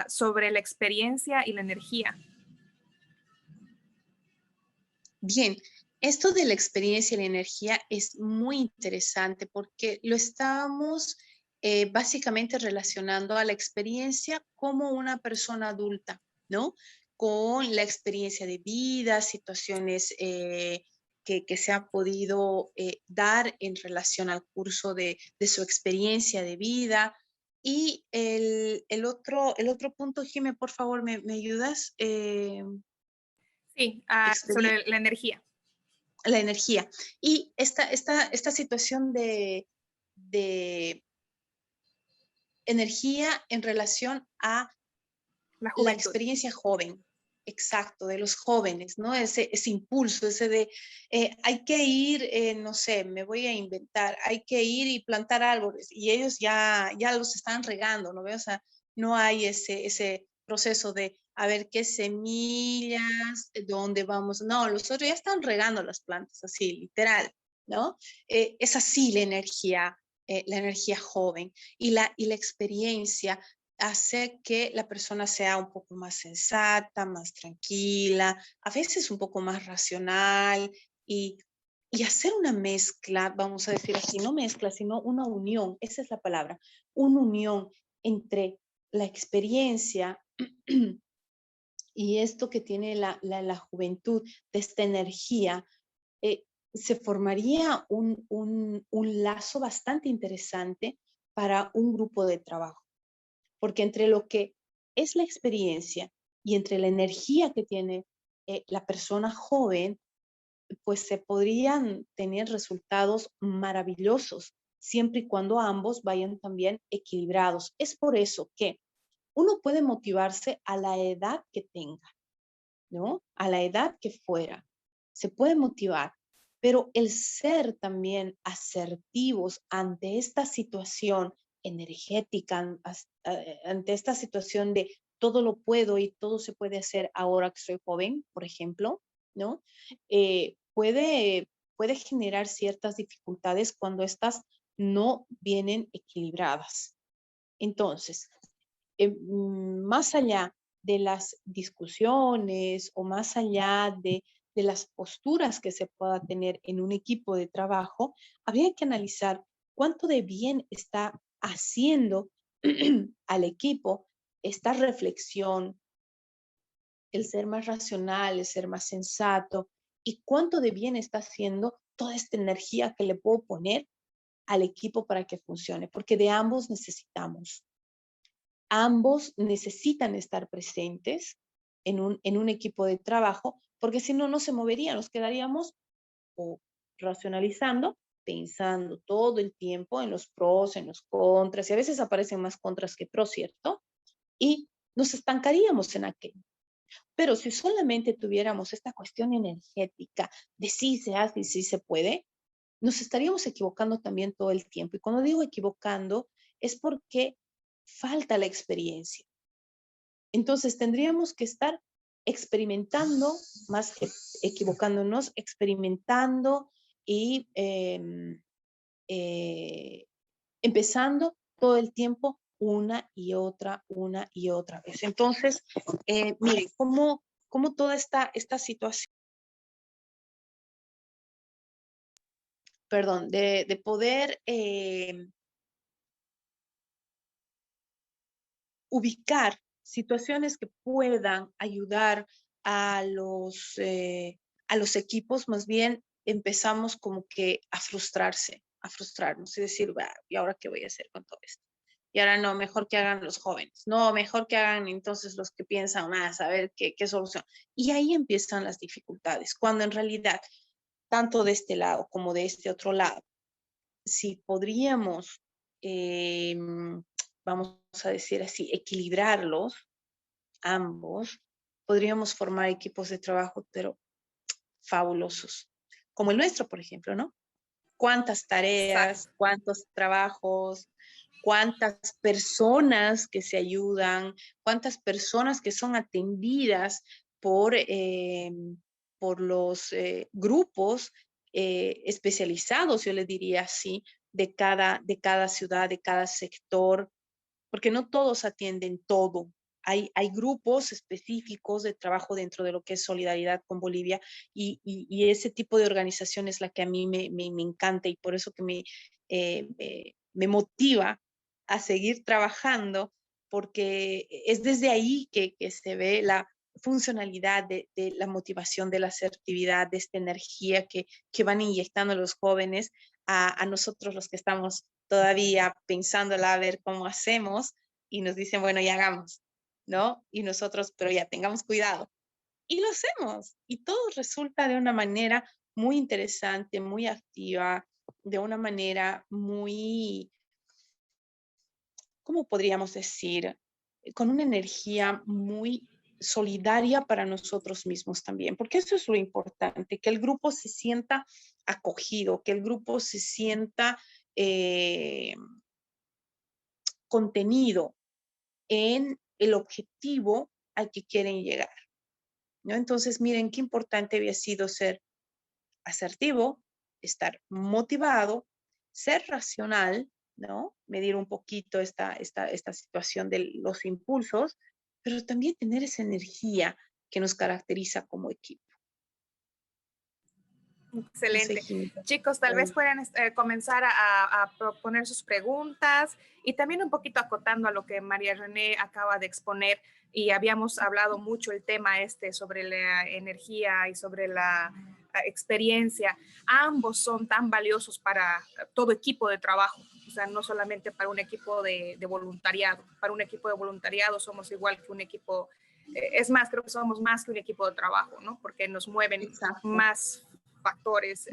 sobre la experiencia y la energía. Bien, esto de la experiencia y la energía es muy interesante porque lo estábamos básicamente relacionando a la experiencia como una persona adulta, ¿no? Con la experiencia de vida, situaciones que se han podido dar en relación al curso de su experiencia de vida. Y el otro punto, Jimé, por favor, ¿me ayudas? Sí, Experi- sobre la energía. la energía. Y esta situación de energía en relación a La la juventud. experiencia joven, exacto, de los jóvenes, ¿no? Ese impulso, ese de, hay que ir, no sé, me voy a inventar, hay que ir y plantar árboles, y ellos ya los están regando, ¿no? O sea, no hay ese proceso de, a ver, qué semillas, dónde vamos, no, los otros ya están regando las plantas, así, literal, ¿no? Es así la energía joven y la experiencia hace que la persona sea un poco más sensata, más tranquila, a veces un poco más racional y, y hacer una mezcla, vamos a decir así, no mezcla, sino una unión, esa es la palabra, una unión entre la experiencia y esto que tiene la juventud, de esta energía, eh, se formaría un lazo bastante interesante para un grupo de trabajo porque entre lo que es la experiencia y entre la energía que tiene la persona joven, pues se podrían tener resultados maravillosos, siempre y cuando ambos vayan también equilibrados. Es por eso que uno puede motivarse a la edad que tenga, ¿no? A la edad que fuera. Se puede motivar, pero el ser también asertivos ante esta situación energética, ante esta situación de todo lo puedo y todo se puede hacer ahora que soy joven, por ejemplo, ¿no? Puede generar ciertas dificultades cuando estas no vienen equilibradas. Entonces, más allá de las discusiones o más allá de las posturas que se pueda tener en un equipo de trabajo, habría que analizar cuánto de bien está haciendo al equipo esta reflexión, el ser más racional, el ser más sensato y cuánto de bien está haciendo toda esta energía que le puedo poner al equipo para que funcione, porque de ambos necesitamos. Ambos necesitan estar presentes en un equipo de trabajo, porque si no, no se moverían, nos quedaríamos o racionalizando, pensando todo el tiempo en los pros, en los contras, y a veces aparecen más contras que pros, ¿cierto? Y nos estancaríamos en aquello. Pero si solamente tuviéramos esta cuestión energética de sí se hace y sí se puede, nos estaríamos equivocando también todo el tiempo. Y cuando digo equivocando, es porque falta la experiencia. Entonces tendríamos que estar experimentando, más que equivocándonos, experimentando y eh, empezando todo el tiempo una y otra vez. Entonces, miren, cómo toda esta situación, perdón, de poder ubicar situaciones que puedan ayudar a los equipos, más bien empezamos como que a frustrarnos y decir, "Bah, ¿y ahora qué voy a hacer con todo esto? Y ahora no, mejor que hagan los jóvenes, no, mejor que hagan entonces los que piensan más, a ver qué solución. Y ahí empiezan las dificultades, cuando en realidad, tanto de este lado como de este otro lado, si podríamos, vamos a decir así, equilibrarlos ambos, podríamos formar equipos de trabajo, pero fabulosos, como el nuestro, por ejemplo, ¿no? Cuántas Exacto. tareas, cuántos trabajos, cuántas personas que se ayudan, cuántas personas que son atendidas por los grupos especializados, yo le diría así, de cada ciudad, de cada sector, porque no todos atienden todo. Hay grupos específicos de trabajo dentro de lo que es Solidaridad con Bolivia y ese tipo de organización es la que a mí me encanta y por eso que me motiva a seguir trabajando, porque es desde ahí que se ve la funcionalidad de la motivación, de la asertividad, de esta energía que van inyectando los jóvenes a nosotros los que estamos todavía pensándola a ver cómo hacemos y nos dicen, bueno, ya hagamos, ¿no? Y nosotros, pero ya tengamos cuidado. Y lo hacemos. Y todo resulta de una manera muy interesante, muy activa, de una manera muy, ¿cómo podríamos decir? Con una energía muy solidaria para nosotros mismos también, porque eso es lo importante, que el grupo se sienta acogido, que el grupo se sienta eh, contenido en el objetivo al que quieren llegar, ¿no? Entonces, miren qué importante había sido ser asertivo, estar motivado, ser racional, ¿no? Medir un poquito esta situación de los impulsos, pero también tener esa energía que nos caracteriza como equipo. Excelente. Chicos, tal vez puedan comenzar a proponer sus preguntas y también un poquito acotando a lo que María René acaba de exponer, y habíamos hablado mucho el tema sobre la energía y sobre la experiencia. Ambos son tan valiosos para todo equipo de trabajo, o sea, no solamente para un equipo de voluntariado. Para un equipo de voluntariado somos igual que un equipo, es más, creo que somos más que un equipo de trabajo, ¿no? Porque nos mueven más factores.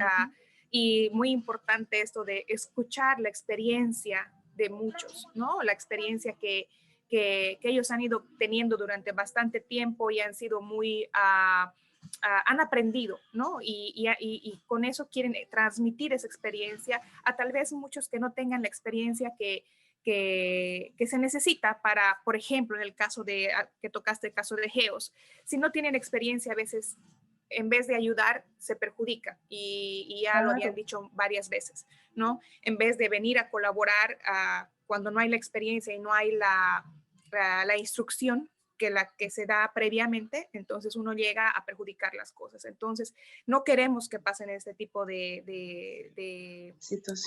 Y muy importante esto de escuchar la experiencia de muchos, ¿no? La experiencia que ellos han ido teniendo durante bastante tiempo y han sido muy, han aprendido, ¿no? Y con eso quieren transmitir esa experiencia a tal vez muchos que no tengan la experiencia que se necesita para, por ejemplo, en el caso de, que tocaste el caso de Geos, si no tienen experiencia a veces, en vez de ayudar, se perjudica. Y ya lo habían dicho varias veces, ¿no? En vez de venir a colaborar cuando no hay la experiencia y no hay la instrucción que se da previamente, entonces uno llega a perjudicar las cosas. Entonces, no queremos que pasen este tipo de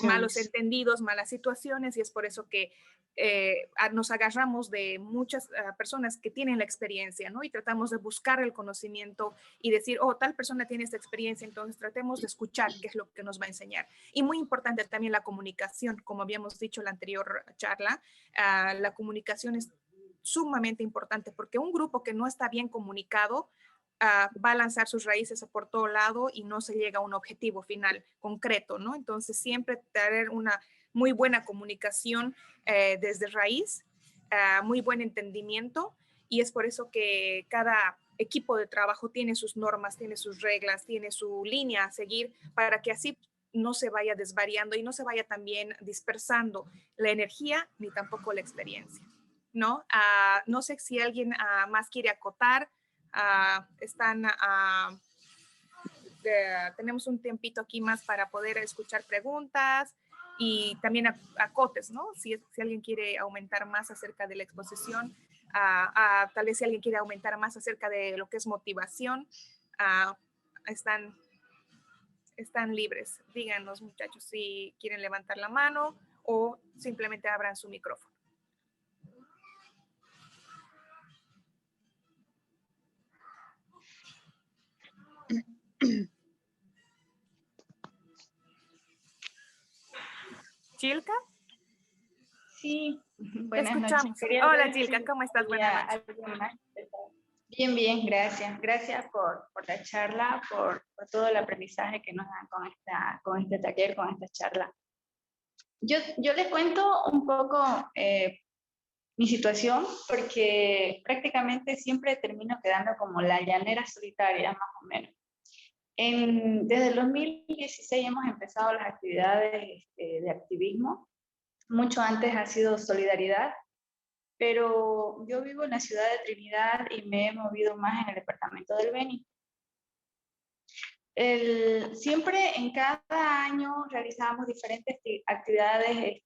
malos entendidos, malas situaciones, y es por eso que nos agarramos de muchas personas que tienen la experiencia, ¿no? Y tratamos de buscar el conocimiento y decir, oh, tal persona tiene esta experiencia, entonces tratemos de escuchar qué es lo que nos va a enseñar. Y muy importante también la comunicación, como habíamos dicho en la anterior charla, la comunicación es sumamente importante, porque un grupo que no está bien comunicado va a lanzar sus raíces por todo lado y no se llega a un objetivo final concreto, ¿no? Entonces, siempre tener una muy buena comunicación desde raíz, muy buen entendimiento, y es por eso que cada equipo de trabajo tiene sus normas, tiene sus reglas, tiene su línea a seguir para que así no se vaya desvariando y no se vaya también dispersando la energía ni tampoco la experiencia, ¿no? No sé si alguien más quiere acotar. Tenemos un tiempito aquí más para poder escuchar preguntas y también acotes, ¿no? Si alguien quiere aumentar más acerca de la exposición, tal vez si alguien quiere aumentar más acerca de lo que es motivación, están libres. Díganos, muchachos, si quieren levantar la mano o simplemente abran su micrófono. ¿Chilka? Sí, buenas noches. Hola, Chilka, ¿cómo estás? Buenas noches. Bien, bien, gracias. Gracias por la charla, por todo el aprendizaje que nos dan con este taller, con esta charla. Yo les cuento un poco mi situación, porque prácticamente siempre termino quedando como la llanera solitaria, más o menos. Desde el 2016 hemos empezado las actividades de activismo. Mucho antes ha sido solidaridad, pero yo vivo en la ciudad de Trinidad y me he movido más en el departamento del Beni. Siempre en cada año realizábamos diferentes actividades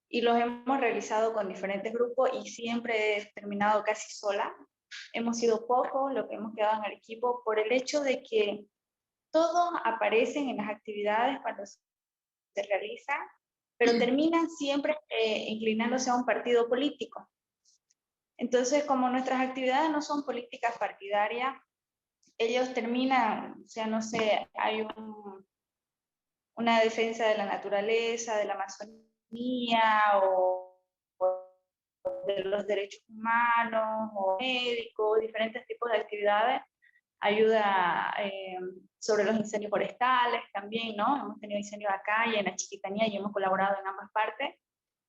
y los hemos realizado con diferentes grupos y siempre he terminado casi sola. Hemos sido pocos los que hemos quedado en el equipo por el hecho de que todos aparecen en las actividades cuando se realizan, pero terminan siempre inclinándose a un partido político. Entonces, como nuestras actividades no son políticas partidarias, ellos terminan, o sea, no sé, hay una defensa de la naturaleza, de la Amazonía, o de los derechos humanos, o médicos, diferentes tipos de actividades, ayuda sobre los incendios forestales también, ¿no? Hemos tenido incendios acá y en la Chiquitanía y hemos colaborado en ambas partes.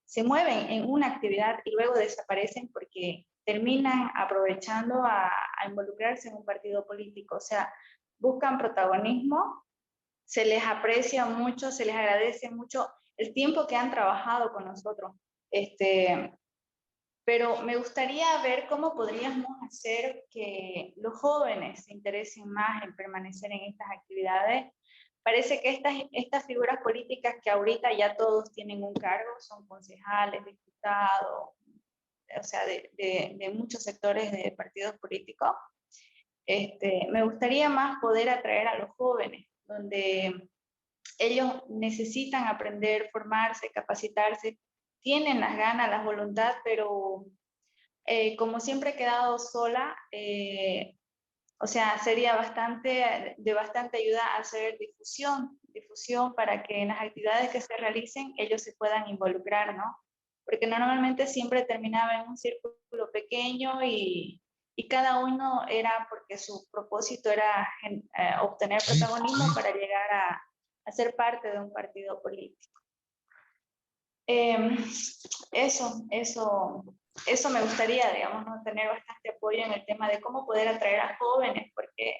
Se mueven en una actividad y luego desaparecen porque terminan aprovechando a involucrarse en un partido político. O sea, buscan protagonismo, se les aprecia mucho, se les agradece mucho el tiempo que han trabajado con nosotros. Pero me gustaría ver cómo podríamos hacer que los jóvenes se interesen más en permanecer en estas actividades. Parece que estas figuras políticas que ahorita ya todos tienen un cargo, son concejales, diputados, o sea, de muchos sectores de partidos políticos. Me gustaría más poder atraer a los jóvenes, donde ellos necesitan aprender, formarse, capacitarse, tienen las ganas, la voluntad, pero como siempre he quedado sola, o sea, sería de bastante ayuda hacer difusión para que en las actividades que se realicen ellos se puedan involucrar, ¿no? Porque normalmente siempre terminaba en un círculo pequeño y cada uno era porque su propósito era obtener protagonismo para llegar a ser parte de un partido político. Eso me gustaría, digamos, ¿no? Tener bastante apoyo en el tema de cómo poder atraer a jóvenes, porque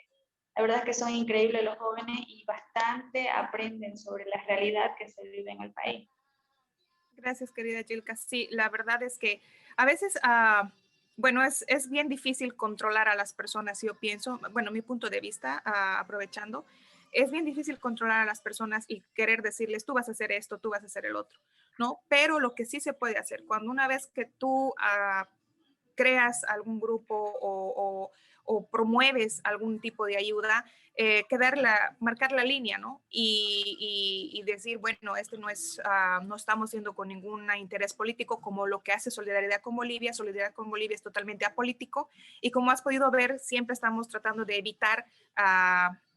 la verdad es que son increíbles los jóvenes y bastante aprenden sobre la realidad que se vive en el país. Gracias, querida Yilka. Sí, la verdad es que a veces, bueno, es bien difícil controlar a las personas, yo pienso, bueno, mi punto de vista, aprovechando, es bien difícil controlar a las personas y querer decirles, tú vas a hacer esto, tú vas a hacer el otro, ¿no? Pero lo que sí se puede hacer, cuando una vez que tú creas algún grupo o promueves algún tipo de ayuda, marcar la línea, ¿no? Y decir, bueno, no estamos haciendo con ningún interés político, como lo que hace Solidaridad con Bolivia. Solidaridad con Bolivia es totalmente apolítico y como has podido ver, siempre estamos tratando de evitar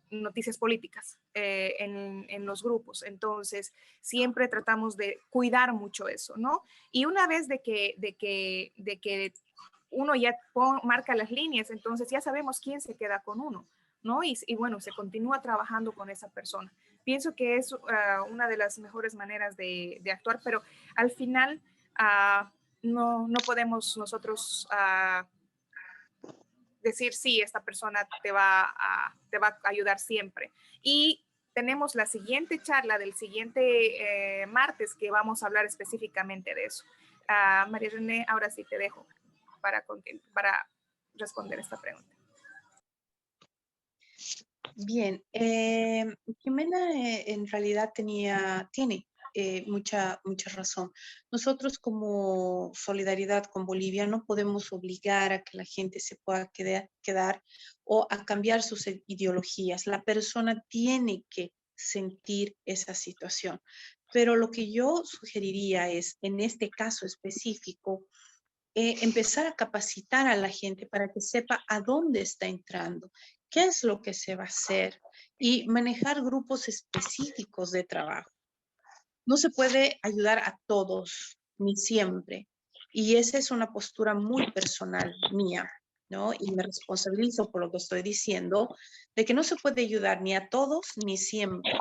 noticias políticas en los grupos. Entonces, siempre tratamos de cuidar mucho eso, ¿no? Y una vez de que uno ya marca las líneas, entonces ya sabemos quién se queda con uno, ¿no? Y bueno, se continúa trabajando con esa persona. Pienso que es una de las mejores maneras de actuar, pero al final no podemos nosotros decir, sí, esta persona te va a ayudar siempre. Y tenemos la siguiente charla del siguiente martes que vamos a hablar específicamente de eso. María René, ahora sí te dejo para responder esta pregunta. Bien, Jimena en realidad tiene mucha razón. Nosotros como Solidaridad con Bolivia no podemos obligar a que la gente se pueda quedar o a cambiar sus ideologías. La persona tiene que sentir esa situación. Pero lo que yo sugeriría es, en este caso específico, empezar a capacitar a la gente para que sepa a dónde está entrando, qué es lo que se va a hacer y manejar grupos específicos de trabajo. No se puede ayudar a todos, ni siempre. Y esa es una postura muy personal mía, ¿no? Y me responsabilizo por lo que estoy diciendo, de que no se puede ayudar ni a todos, ni siempre.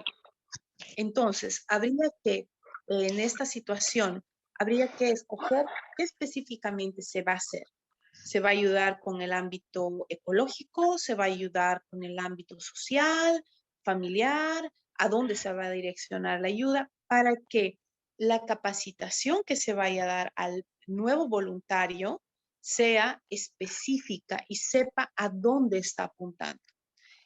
Entonces, habría que, en esta situación, habría que escoger qué específicamente se va a hacer. Se va a ayudar con el ámbito ecológico, se va a ayudar con el ámbito social, familiar, a dónde se va a direccionar la ayuda para que la capacitación que se vaya a dar al nuevo voluntario sea específica y sepa a dónde está apuntando.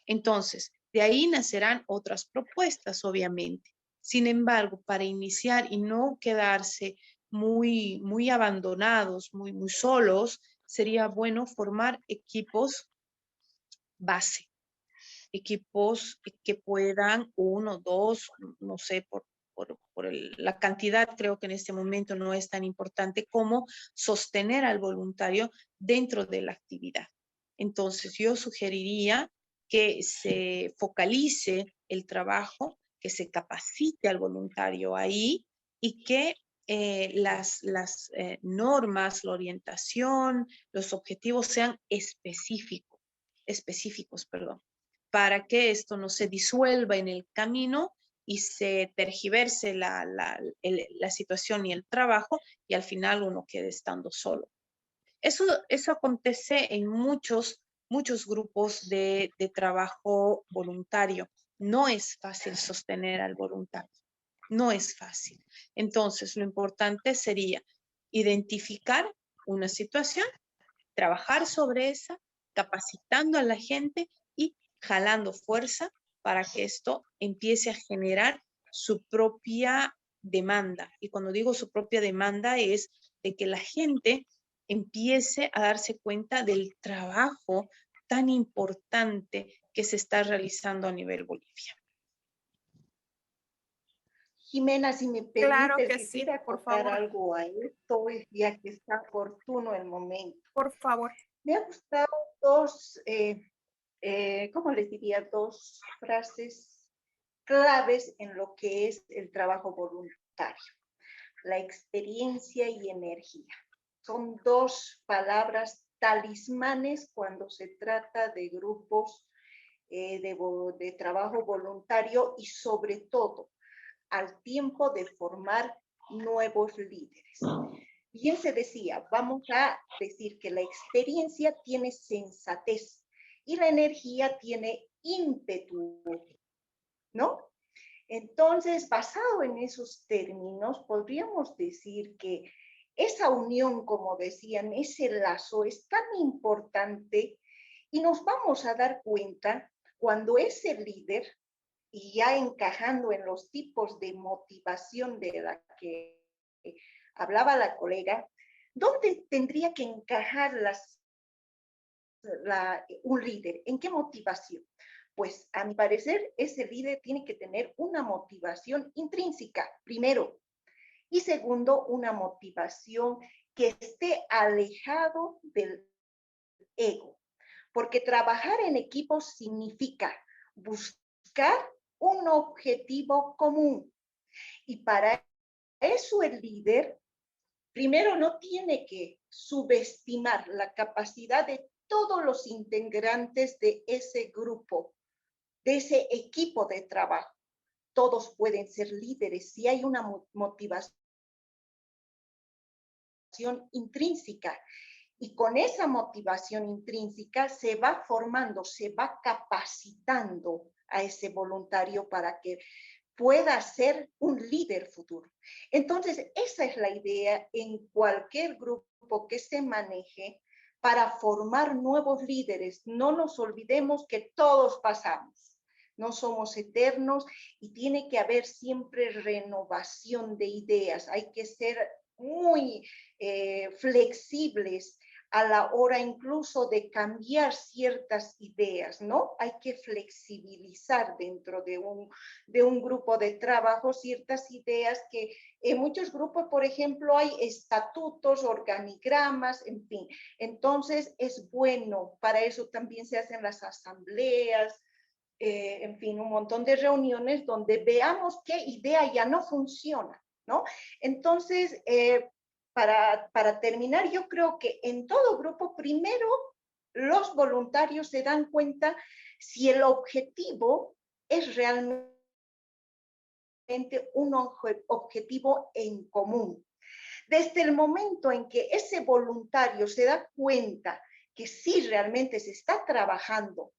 Entonces, de ahí nacerán otras propuestas, obviamente. Sin embargo, para iniciar y no quedarse muy abandonados, muy solos, sería bueno formar equipos base, equipos que puedan, uno, dos, no sé, la cantidad, creo que en este momento no es tan importante como sostener al voluntario dentro de la actividad. Entonces, yo sugeriría que se focalice el trabajo que se capacite al voluntario ahí y que las normas, la orientación, los objetivos sean específicos, perdón, para que esto no se disuelva en el camino y se tergiverse la situación y el trabajo y al final uno quede estando solo. Eso acontece en muchos grupos de trabajo voluntario. No es fácil sostener al voluntario. No es fácil. Entonces, lo importante sería identificar una situación, trabajar sobre esa, capacitando a la gente y jalando fuerza para que esto empiece a generar su propia demanda. Y cuando digo su propia demanda es de que la gente empiece a darse cuenta del trabajo tan importante que se está realizando a nivel Bolivia. Jimena, si me Claro permite, que sí, quisiera por acotar favor. algo a esto, ya que está oportuno el momento. Por favor. Me ha gustado dos, ¿cómo les diría? Dos frases claves en lo que es el trabajo voluntario. La experiencia y energía. Son dos palabras talismanes cuando se trata de grupos de trabajo voluntario y sobre todo al tiempo de formar nuevos líderes. Bien se decía, vamos a decir que la experiencia tiene sensatez y la energía tiene ímpetu, ¿no? Entonces, basado en esos términos, podríamos decir que esa unión, como decían, ese lazo es tan importante y nos vamos a dar cuenta cuando ese líder, y ya encajando en los tipos de motivación de la que hablaba la colega, ¿dónde tendría que encajar un líder? ¿En qué motivación? Pues a mi parecer ese líder tiene que tener una motivación intrínseca, primero, y segundo, una motivación que esté alejado del ego, porque trabajar en equipo significa buscar un objetivo común y para eso el líder primero no tiene que subestimar la capacidad de todos los integrantes de ese grupo, de ese equipo de trabajo. Todos pueden ser líderes si hay una motivación intrínseca. Y con esa motivación intrínseca se va formando, se va capacitando a ese voluntario para que pueda ser un líder futuro. Entonces, esa es la idea en cualquier grupo que se maneje para formar nuevos líderes. No nos olvidemos que todos pasamos. No somos eternos y tiene que haber siempre renovación de ideas. Hay que ser muy flexibles a la hora incluso de cambiar ciertas ideas, ¿no? Hay que flexibilizar dentro de un grupo de trabajo ciertas ideas que en muchos grupos, por ejemplo, hay estatutos, organigramas, en fin. Entonces, es bueno, para eso también se hacen las asambleas, en fin, un montón de reuniones donde veamos qué idea ya no funciona, ¿no? Entonces, para terminar, yo creo que en todo grupo, primero, los voluntarios se dan cuenta si el objetivo es realmente un objetivo en común. Desde el momento en que ese voluntario se da cuenta que sí realmente se está trabajando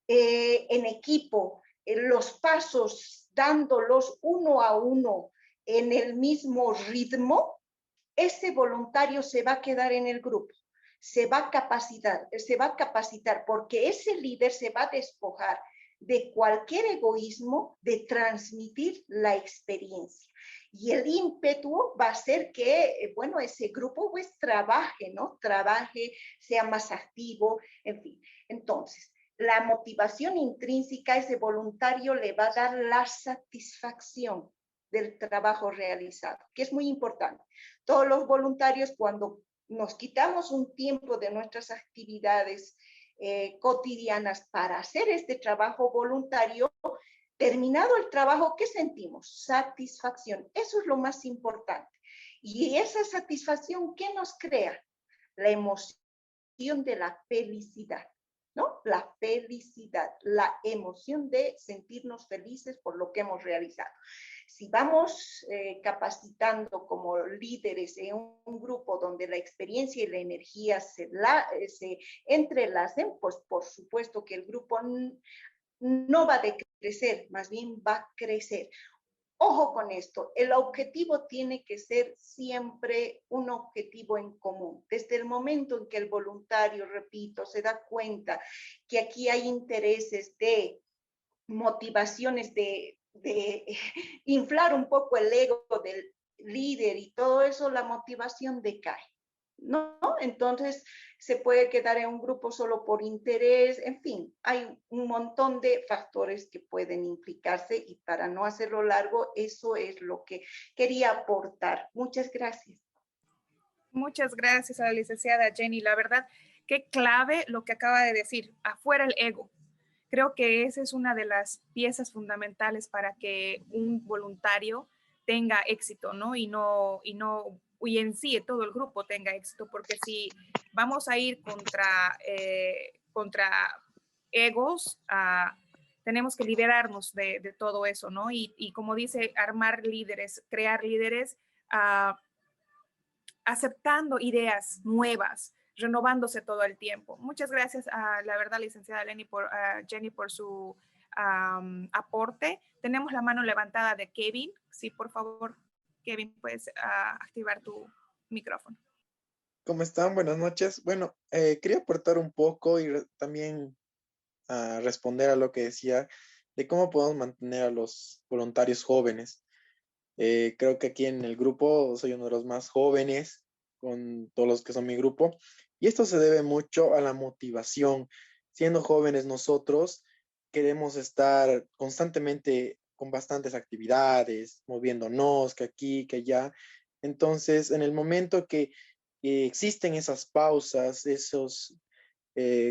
en equipo, los pasos dándolos uno a uno en el mismo ritmo, ese voluntario se va a quedar en el grupo, se va a capacitar porque ese líder se va a despojar de cualquier egoísmo de transmitir la experiencia. Y el ímpetu va a hacer que, bueno, ese grupo pues trabaje, ¿no? Trabaje, sea más activo, en fin. Entonces, la motivación intrínseca a ese voluntario le va a dar la satisfacción del trabajo realizado, que es muy importante. Todos los voluntarios, cuando nos quitamos un tiempo de nuestras actividades cotidianas para hacer este trabajo voluntario, terminado el trabajo, ¿qué sentimos? Satisfacción. Eso es lo más importante. Y esa satisfacción, ¿qué nos crea? La emoción de la felicidad, ¿no? La felicidad, la emoción de sentirnos felices por lo que hemos realizado. Si vamos capacitando como líderes en un grupo donde la experiencia y la energía se entrelacen, pues por supuesto que el grupo no va a decrecer, más bien va a crecer. Ojo con esto, el objetivo tiene que ser siempre un objetivo en común. Desde el momento en que el voluntario, repito, se da cuenta que aquí hay intereses de motivaciones de inflar un poco el ego del líder y todo eso, la motivación decae, ¿no? Entonces se puede quedar en un grupo solo por interés, en fin, hay un montón de factores que pueden implicarse y para no hacerlo largo, eso es lo que quería aportar. Muchas gracias. Muchas gracias a la licenciada Jenny. La verdad, qué clave lo que acaba de decir, afuera el ego. Creo que esa es una de las piezas fundamentales para que un voluntario tenga éxito, ¿no? Y en sí todo el grupo tenga éxito, porque si vamos a ir contra egos, tenemos que liberarnos de todo eso, ¿no? Y como dice, armar líderes, crear líderes, aceptando ideas nuevas, renovándose todo el tiempo. Muchas gracias a la verdad, licenciada Jenny, por su aporte. Tenemos la mano levantada de Kevin. Sí, por favor, Kevin, puedes activar tu micrófono. ¿Cómo están? Buenas noches. Bueno, quería aportar un poco y también responder a lo que decía de cómo podemos mantener a los voluntarios jóvenes. Creo que aquí en el grupo soy uno de los más jóvenes con todos los que son mi grupo y esto se debe mucho a la motivación. Siendo jóvenes nosotros queremos estar constantemente con bastantes actividades, moviéndonos, que aquí, que allá. Entonces, en el momento que existen esas pausas, esos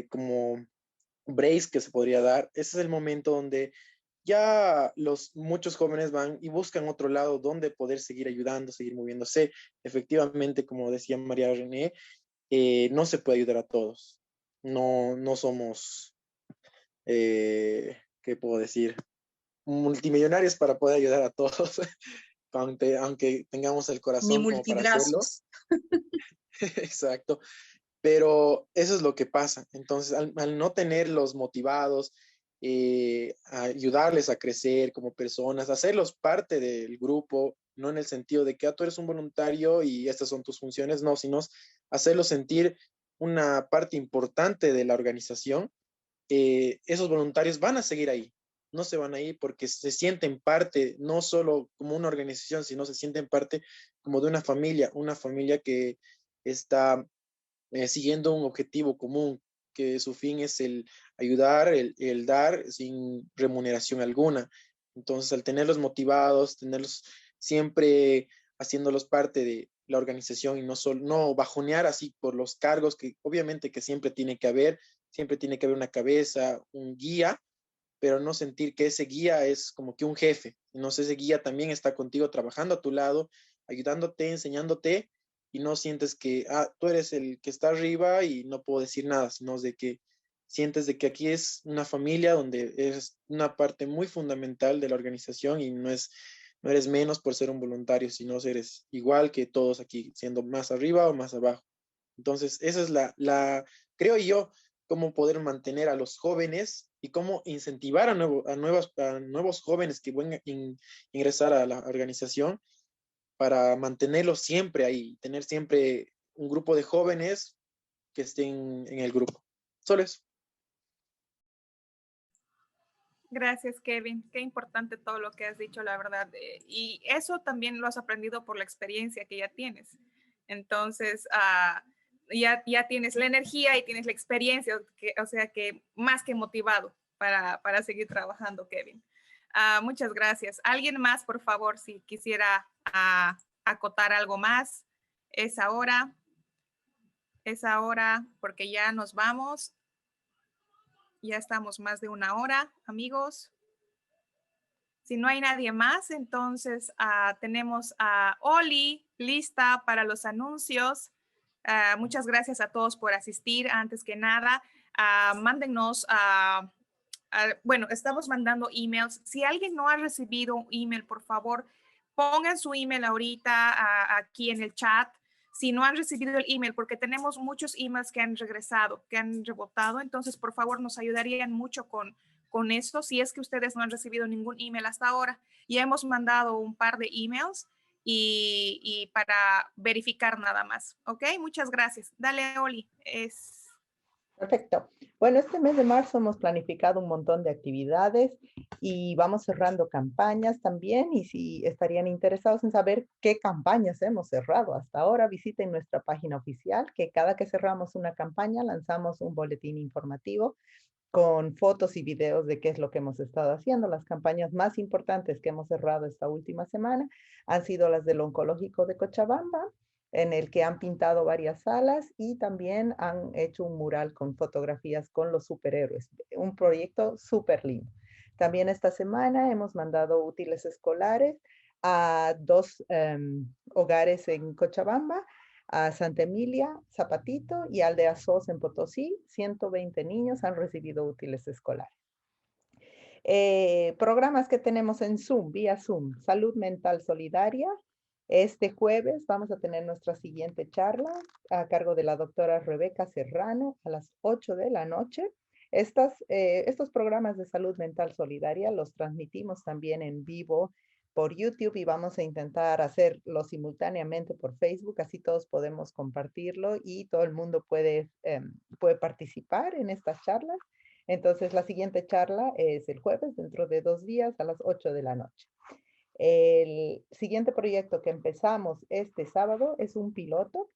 como breaks que se podría dar, ese es el momento donde ya muchos jóvenes van y buscan otro lado donde poder seguir ayudando, seguir moviéndose. Efectivamente, como decía María René, no se puede ayudar a todos. No somos, ¿qué puedo decir? Multimillonarios para poder ayudar a todos, aunque tengamos el Ni corazón como para hacerlo. multibrazos. Exacto. Pero eso es lo que pasa. Entonces, al no tenerlos motivados, a ayudarles a crecer como personas, hacerlos parte del grupo, no en el sentido de que tú eres un voluntario y estas son tus funciones, no, sino hacerlos sentir una parte importante de la organización. Esos voluntarios van a seguir ahí, no se van a ir porque se sienten parte, no solo como una organización, sino se sienten parte como de una familia que está siguiendo un objetivo común, que su fin es el ayudar, el dar sin remuneración alguna. Entonces, al tenerlos motivados, tenerlos siempre haciéndolos parte de la organización y no bajonear así por los cargos que obviamente que siempre tiene que haber una cabeza, un guía, pero no sentir que ese guía es como que un jefe, no sé, ese guía también está contigo trabajando a tu lado, ayudándote, enseñándote y no sientes que tú eres el que está arriba y no puedo decir nada, sino de que sientes de que aquí es una familia donde eres una parte muy fundamental de la organización y no eres menos por ser un voluntario, sino eres igual que todos aquí, siendo más arriba o más abajo. Entonces, esa es creo yo, cómo poder mantener a los jóvenes y cómo incentivar a nuevos jóvenes que van a ingresar a la organización para mantenerlos siempre ahí, tener siempre un grupo de jóvenes que estén en el grupo. Solo eso. Gracias, Kevin. Qué importante todo lo que has dicho, la verdad. Y eso también lo has aprendido por la experiencia que ya tienes. Entonces, ya tienes la energía y tienes la experiencia, o sea que más que motivado para seguir trabajando, Kevin. Muchas gracias. ¿Alguien más, por favor, si quisiera acotar algo más? Es ahora, porque ya nos vamos. Ya estamos más de una hora, amigos. Si no hay nadie más, entonces tenemos a Oli lista para los anuncios. Muchas gracias a todos por asistir. Antes que nada, mándennos, bueno, estamos mandando emails. Si alguien no ha recibido un email, por favor, pongan su email ahorita aquí en el chat. Si no han recibido el email, porque tenemos muchos emails que han regresado, que han rebotado, entonces por favor nos ayudarían mucho con esto, si es que ustedes no han recibido ningún email hasta ahora. Ya hemos mandado un par de emails y para verificar nada más. ¿Ok? Muchas gracias. Dale, Oli. Perfecto. Bueno, este mes de marzo hemos planificado un montón de actividades y vamos cerrando campañas también. Y si estarían interesados en saber qué campañas hemos cerrado hasta ahora, visiten nuestra página oficial, que cada que cerramos una campaña lanzamos un boletín informativo con fotos y videos de qué es lo que hemos estado haciendo. Las campañas más importantes que hemos cerrado esta última semana han sido las del Oncológico de Cochabamba, en el que han pintado varias salas y también han hecho un mural con fotografías con los superhéroes. Un proyecto súper lindo. También esta semana hemos mandado útiles escolares a 2 hogares en Cochabamba, a Santa Emilia, Zapatito y Aldea Sos en Potosí. 120 niños han recibido útiles escolares. Programas que tenemos en Zoom, vía Zoom. Salud Mental Solidaria. Este jueves vamos a tener nuestra siguiente charla a cargo de la doctora Rebeca Serrano a las 8 de la noche. Estos programas de salud mental solidaria los transmitimos también en vivo por YouTube y vamos a intentar hacerlo simultáneamente por Facebook, así todos podemos compartirlo y todo el mundo puede participar en estas charlas. Entonces la siguiente charla es el jueves, dentro de 2 días a las 8 de la noche. El siguiente proyecto que empezamos este sábado es un piloto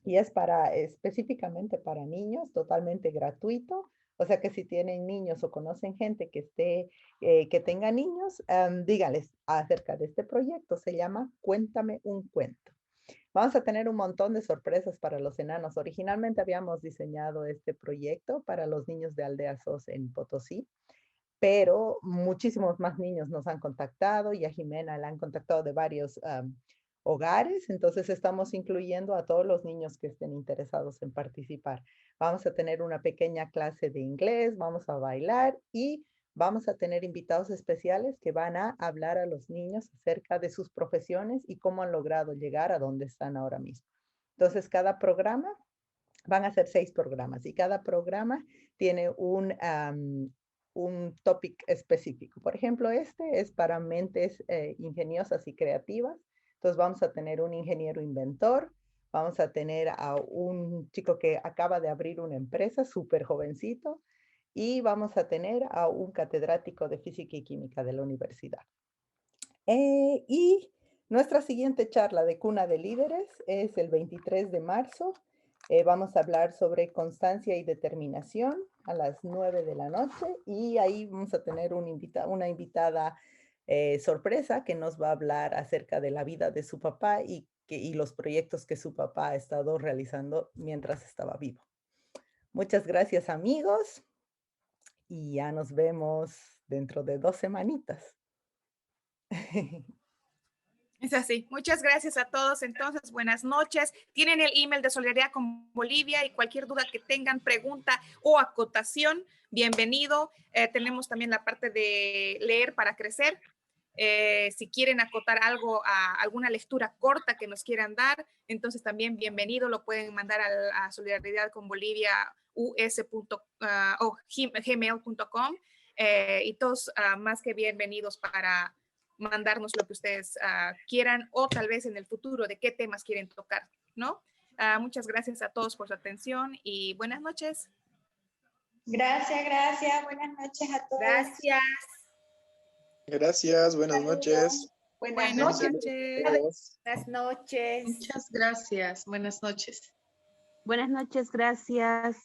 y es específicamente para niños, totalmente gratuito. O sea que si tienen niños o conocen gente que tenga niños, díganles acerca de este proyecto. Se llama Cuéntame un cuento. Vamos a tener un montón de sorpresas para los enanos. Originalmente habíamos diseñado este proyecto para los niños de Aldea Sos en Potosí, pero muchísimos más niños nos han contactado y a Jimena la han contactado de varios hogares, entonces estamos incluyendo a todos los niños que estén interesados en participar. Vamos a tener una pequeña clase de inglés, vamos a bailar y vamos a tener invitados especiales que van a hablar a los niños acerca de sus profesiones y cómo han logrado llegar a donde están ahora mismo. Entonces, cada programa, van a ser 6 programas y cada programa tiene un topic específico. Por ejemplo, este es para mentes ingeniosas y creativas. Entonces vamos a tener un ingeniero inventor, vamos a tener a un chico que acaba de abrir una empresa, súper jovencito, y vamos a tener a un catedrático de física y química de la universidad. Y nuestra siguiente charla de Cuna de Líderes es el 23 de marzo. Vamos a hablar sobre constancia y determinación a las 9 de la noche y ahí vamos a tener una invitada sorpresa que nos va a hablar acerca de la vida de su papá y los proyectos que su papá ha estado realizando mientras estaba vivo. Muchas gracias, amigos, y ya nos vemos dentro de 2 semanitas. Es así. Muchas gracias a todos. Entonces, buenas noches. Tienen el email de Solidaridad con Bolivia y cualquier duda que tengan, pregunta o acotación, bienvenido. Tenemos también la parte de leer para crecer. Si quieren acotar algo, alguna lectura corta que nos quieran dar, entonces también bienvenido. Lo pueden mandar a Solidaridad con Bolivia o gmail.com y todos más que bienvenidos para mandarnos lo que ustedes quieran o tal vez en el futuro de qué temas quieren tocar, ¿no? Muchas gracias a todos por su atención y buenas noches. Gracias. Buenas noches a todos. Gracias. Gracias, buenas noches. Buenas noches. Buenas noches. Muchas gracias. Buenas noches. Buenas noches, gracias.